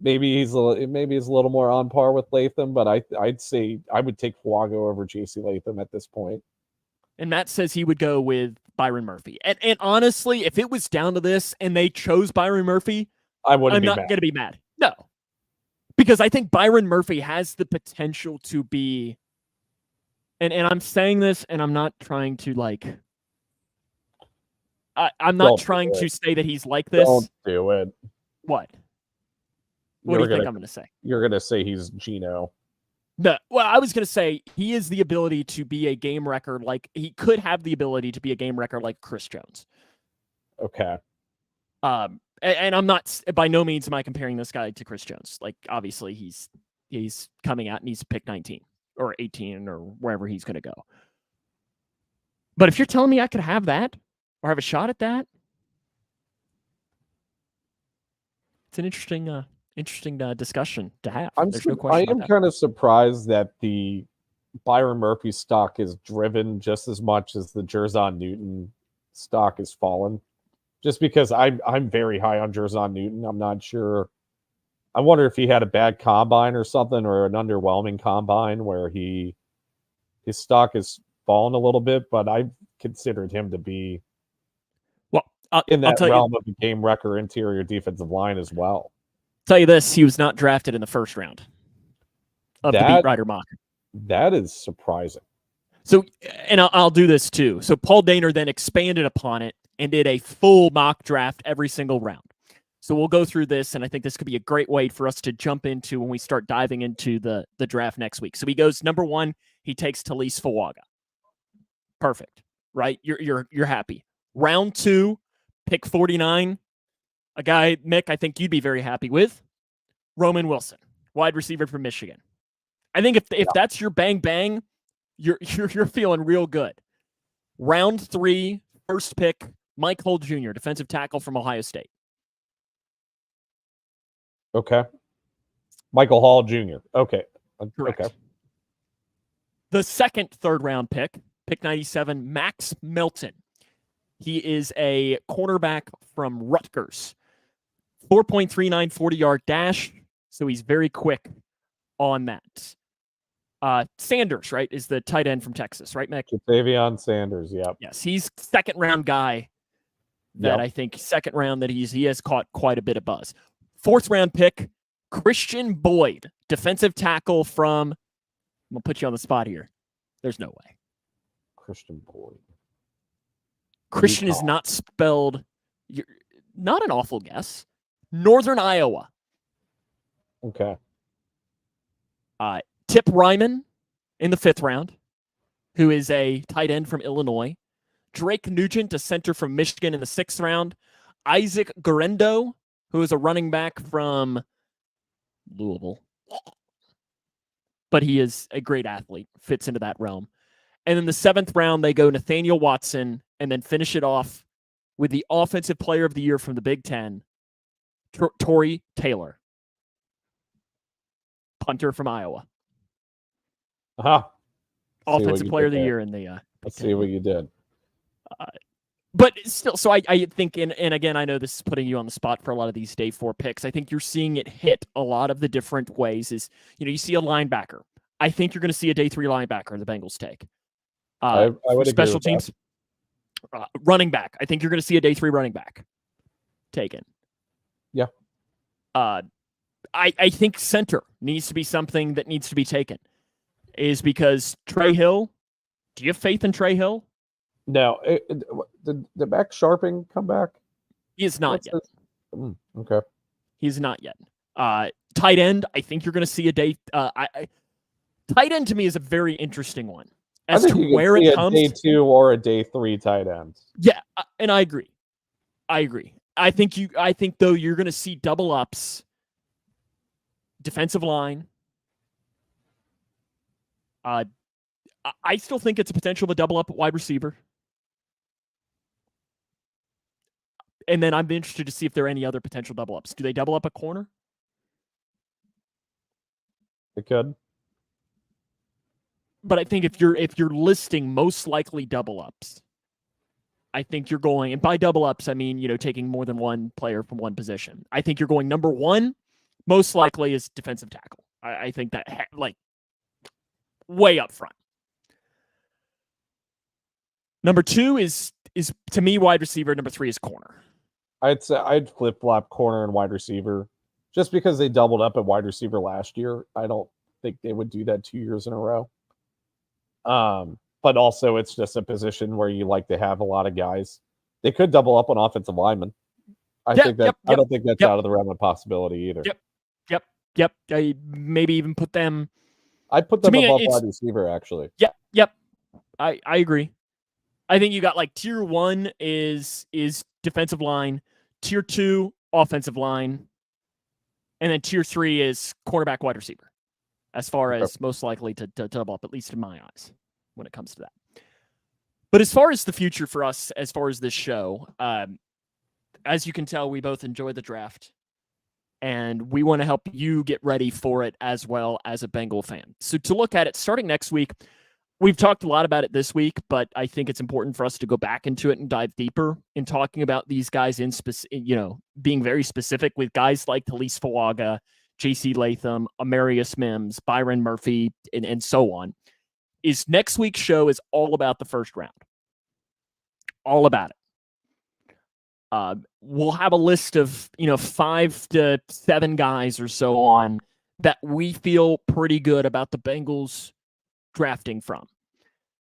maybe he's a little more on par with Latham, but I'd say I would take Fuaga over J.C. Latham at this point. And Matt says he would go with Byron Murphy. And honestly, if it was down to this and they chose Byron Murphy, I'm not going to be mad. No. Because I think Byron Murphy has the potential to be, and I'm saying this, and I'm not trying to I'm not trying to say that he's like this. Don't do it. What? What do you think I'm going to say? You're going to say he's Geno. No, well, I was going to say he has the ability to be a game wrecker. Like, he could have the ability to be a game wrecker like Chris Jones. Okay. And I'm not, by no means am I comparing this guy to Chris Jones. Like, obviously he's coming out and he's pick 19 or 18 or wherever he's going to go. But if you're telling me I could have that or have a shot at that, it's an interesting discussion to have. There's no question. I am kind of surprised that the Byron Murphy stock is driven just as much as the Jerzon Newton stock has fallen. Just because I'm very high on Jerzon Newton. I'm not sure. I wonder if he had a bad combine or something, or an underwhelming combine where his stock has fallen a little bit, but I've considered him to be in that realm of a game wrecker interior defensive line as well. Tell you this, he was not drafted in the first round of the Beat Writer mock. That is surprising. So, and I'll do this too. So Paul Dehner then expanded upon it and did a full mock draft every single round. So we'll go through this, and I think this could be a great way for us to jump into when we start diving into the draft next week. So he goes number 1, he takes Talise Fuaga. Perfect, right? You're happy. Round 2, pick 49, a guy, Mick, I think you'd be very happy with, Roman Wilson, wide receiver from Michigan. I think if that's your bang, you're feeling real good. Round 3, first pick, Mike Hull Jr., defensive tackle from Ohio State. Okay. Michael Hall Jr. Okay. Correct. Okay. The second third-round pick 97, Max Melton. He is a cornerback from Rutgers. 4.39 40-yard dash, so he's very quick on that. Sanders, right, is the tight end from Texas, right, Mick? Davion Sanders, yep. Yes, he's second-round guy that I think second round that he has caught quite a bit of buzz. Fourth round pick, Christian Boyd, defensive tackle from, I'm going to put you on the spot here. There's no way. Christian Boyd. Christian is not spelled, not an awful guess. Northern Iowa. Okay. Tip Ryman in the 5th round, who is a tight end from Illinois. Drake Nugent, a center from Michigan in the 6th round. Isaac Garendo, who is a running back from Louisville. But he is a great athlete, fits into that realm. And in the 7th round, they go Nathaniel Watson and then finish it off with the Offensive Player of the Year from the Big Ten, Torrey Taylor, punter from Iowa. Offensive Player of the Year in the Let's see what you did. But still, so I think, and again, I know this is putting you on the spot for a lot of these day 4 picks. I think you're seeing it hit a lot of the different ways. Is, you see a linebacker, I think you're going to see a day 3 linebacker in the Bengals take. I would agree special with teams, running back. I think you're going to see a day 3 running back taken. Yeah. I think center needs to be something that needs to be taken. Is because Trey Hill. Do you have faith in Trey Hill? No. Did Mac Sharping come back? He is not yet. Okay. He's not yet. Tight end, I think you're going to see a day. Tight end to me is a very interesting one as I think to you where could see it a comes. day 2 or a day 3 tight end. Yeah, and I agree. I think though you're going to see double ups. Defensive line. I still think it's a potential of a double up at wide receiver. And then I'm interested to see if there are any other potential double ups. Do they double up a corner? They could. But I think if you're listing most likely double ups, I think you're going, and by double ups, I mean, taking more than one player from one position. I think you're going number 1, most likely is defensive tackle. I think that way up front. Number 2 is to me wide receiver. Number 3 is corner. I'd say I'd flip flop corner and wide receiver, just because they doubled up at wide receiver last year. I don't think they would do that 2 years in a row. But also it's just a position where you like to have a lot of guys. They could double up on offensive linemen. I don't think that's out of the realm of possibility either. Yep. Maybe even put them. I'd put them above wide receiver, actually. Yep. I agree. I think you got tier 1 is defensive line, tier 2 offensive line, and then tier 3 is cornerback wide receiver. As far as most likely to double up, at least in my eyes, when it comes to that. But as far as the future for us, as far as this show, as you can tell, we both enjoy the draft. And we want to help you get ready for it as well as a Bengal fan. So to look at it, starting next week, we've talked a lot about it this week, but I think it's important for us to go back into it and dive deeper in talking about these guys being very specific with guys like Talise Fawaga, J.C. Latham, Amarius Mims, Byron Murphy, and so on. Is next week's show is all about the first round. All about it. We'll have a list of 5 to 7 guys or so on that we feel pretty good about the Bengals drafting from.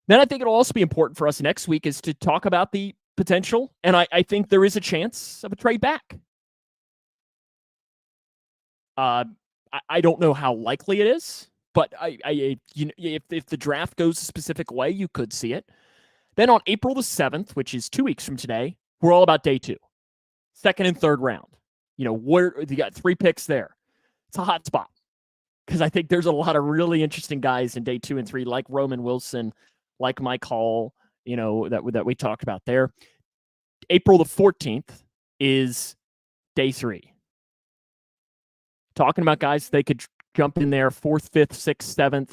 Then I think it'll also be important for us next week is to talk about the potential, and I think there is a chance of a trade back. I don't know how likely it is, but if the draft goes a specific way, you could see it. Then on April the 7th, which is 2 weeks from today, we're all about day 2, 2nd and 3rd round. Where you got 3 picks there. It's a hot spot because I think there's a lot of really interesting guys in day 2 and 3, like Roman Wilson, like Mike Hall, that we talked about there. April the 14th is day 3. Talking about guys they could jump in there 4th, 5th, 6th, 7th,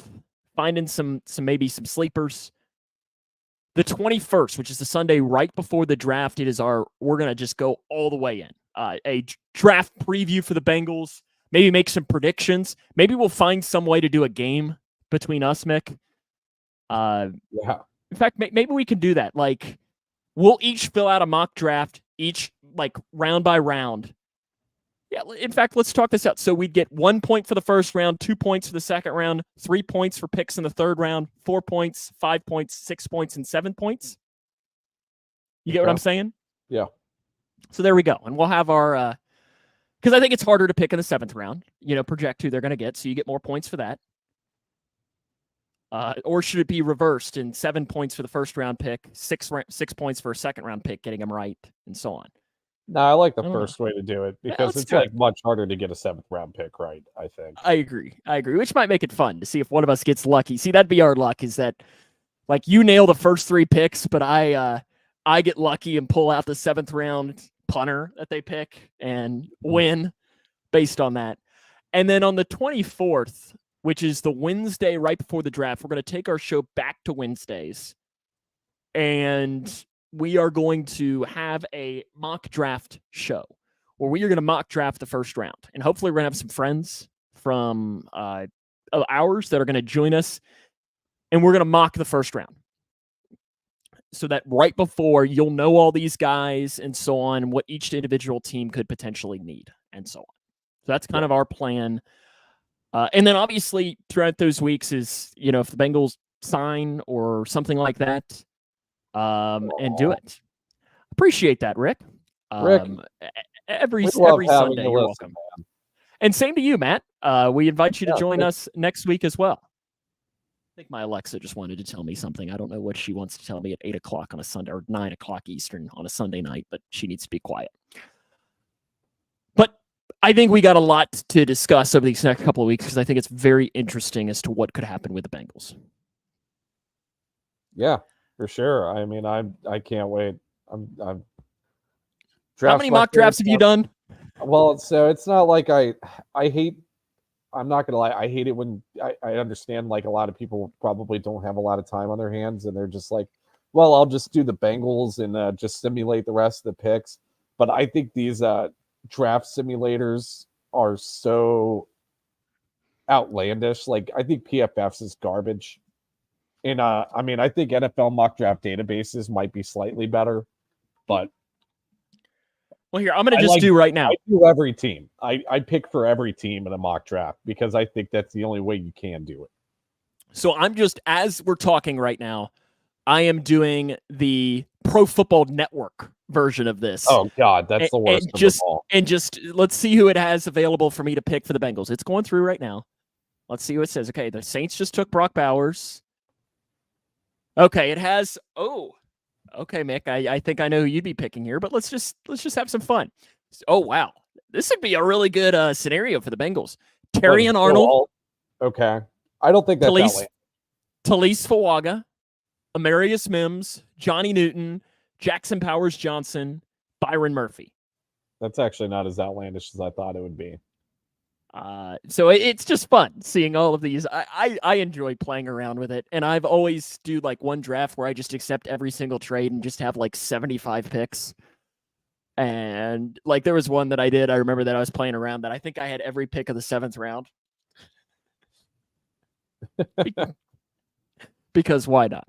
finding some sleepers. The 21st, which is the Sunday right before the draft, we're going to just go all the way in. A draft preview for the Bengals, maybe make some predictions. Maybe we'll find some way to do a game between us, Mick. Yeah. In fact, maybe we can do that. We'll each fill out a mock draft, each round by round. Yeah, in fact, let's talk this out. So we'd get 1 point for the first round, 2 points for the second round, 3 points for picks in the third round, 4 points, 5 points, 6 points, and 7 points. You get what I'm saying? Yeah. So there we go. And we'll have our, because I think it's harder to pick in the 7th round, project who they're going to get. So you get more points for that. Or should it be reversed and 7 points for the first round pick, 6 points for a second round pick, getting them right, and so on. No, I like the first way to do it because it's much harder to get a 7th round pick right, I think. I agree, which might make it fun to see if one of us gets lucky. See, that'd be our luck, is that you nail the first 3 picks, but I get lucky and pull out the 7th round punter that they pick and win based on that. And then on the 24th, which is the Wednesday right before the draft, we're going to take our show back to Wednesdays. And we are going to have a mock draft show where we are going to mock draft the first round. And hopefully we're going to have some friends from of ours that are going to join us, and we're going to mock the first round. So that right before, you'll know all these guys and so on, what each individual team could potentially need and so on. So that's kind of our plan. And then obviously throughout those weeks is, if the Bengals sign or something like that, and do it. Appreciate that, Rick. Rick, every having Sunday, you you're listen, welcome. man. And same to you, Matt. We invite you to join us next week as well. I think my Alexa just wanted to tell me something. I don't know what she wants to tell me at 8 o'clock on a Sunday or 9 o'clock Eastern on a Sunday night, but she needs to be quiet. But I think we got a lot to discuss over these next couple of weeks because I think it's very interesting as to what could happen with the Bengals. Yeah, for sure. I mean, I can't wait. I'm How many mock drafts have you done? Well, so it's not like I hate. I'm not gonna lie. I hate it when I understand like a lot of people probably don't have a lot of time on their hands and they're just like, well, I'll just do the Bengals and just simulate the rest of the picks. But I think these draft simulators are so outlandish. Like I think PFFs is garbage. And I mean, I think NFL mock draft databases might be slightly better, but well, here, I'm going to just do right now. I do every team. I pick for every team in a mock draft because I think that's the only way you can do it. So I'm just, as we're talking right now, I am doing the Pro Football Network version of this. Oh, God, that's the worst of them all. And just let's see who it has available for me to pick for the Bengals. It's going through right now. Let's see what it says. Okay, the Saints just took Brock Bowers. Okay, it has, okay, Mick, I think I know who you'd be picking here, but let's just have some fun. Oh, wow. This would be a really good scenario for the Bengals. Terry and Arnold. Okay. I don't think that's outlandish. Talise Fawaga, Amarius Mims, Johnny Newton, Jackson Powers Johnson, Byron Murphy. That's actually not as outlandish as I thought it would be. So it's just fun seeing all of these. I enjoy playing around with it, and I've always do like one draft where I just accept every single trade and just have like 75 picks. And like there was one that I did. I remember that I was playing around that I think I had every pick of the 7th round. Because why not?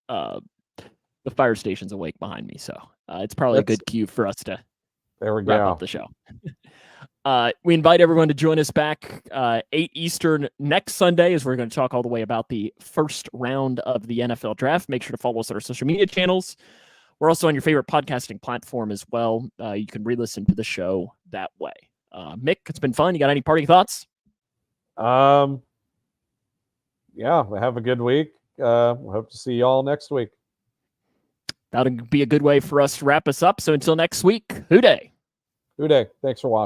The fire station's awake behind me, so it's probably a good cue for us to wrap up the show. We invite everyone to join us back 8 Eastern next Sunday as we're going to talk all the way about the first round of the NFL draft. Make sure to follow us on our social media channels. We're also on your favorite podcasting platform as well. You can re-listen to the show that way. Mick, it's been fun. You got any parting thoughts? Yeah, have a good week. We hope to see you all next week. That'll be a good way for us to wrap us up. So until next week, Hoo Day. Hoo Day. Thanks for watching.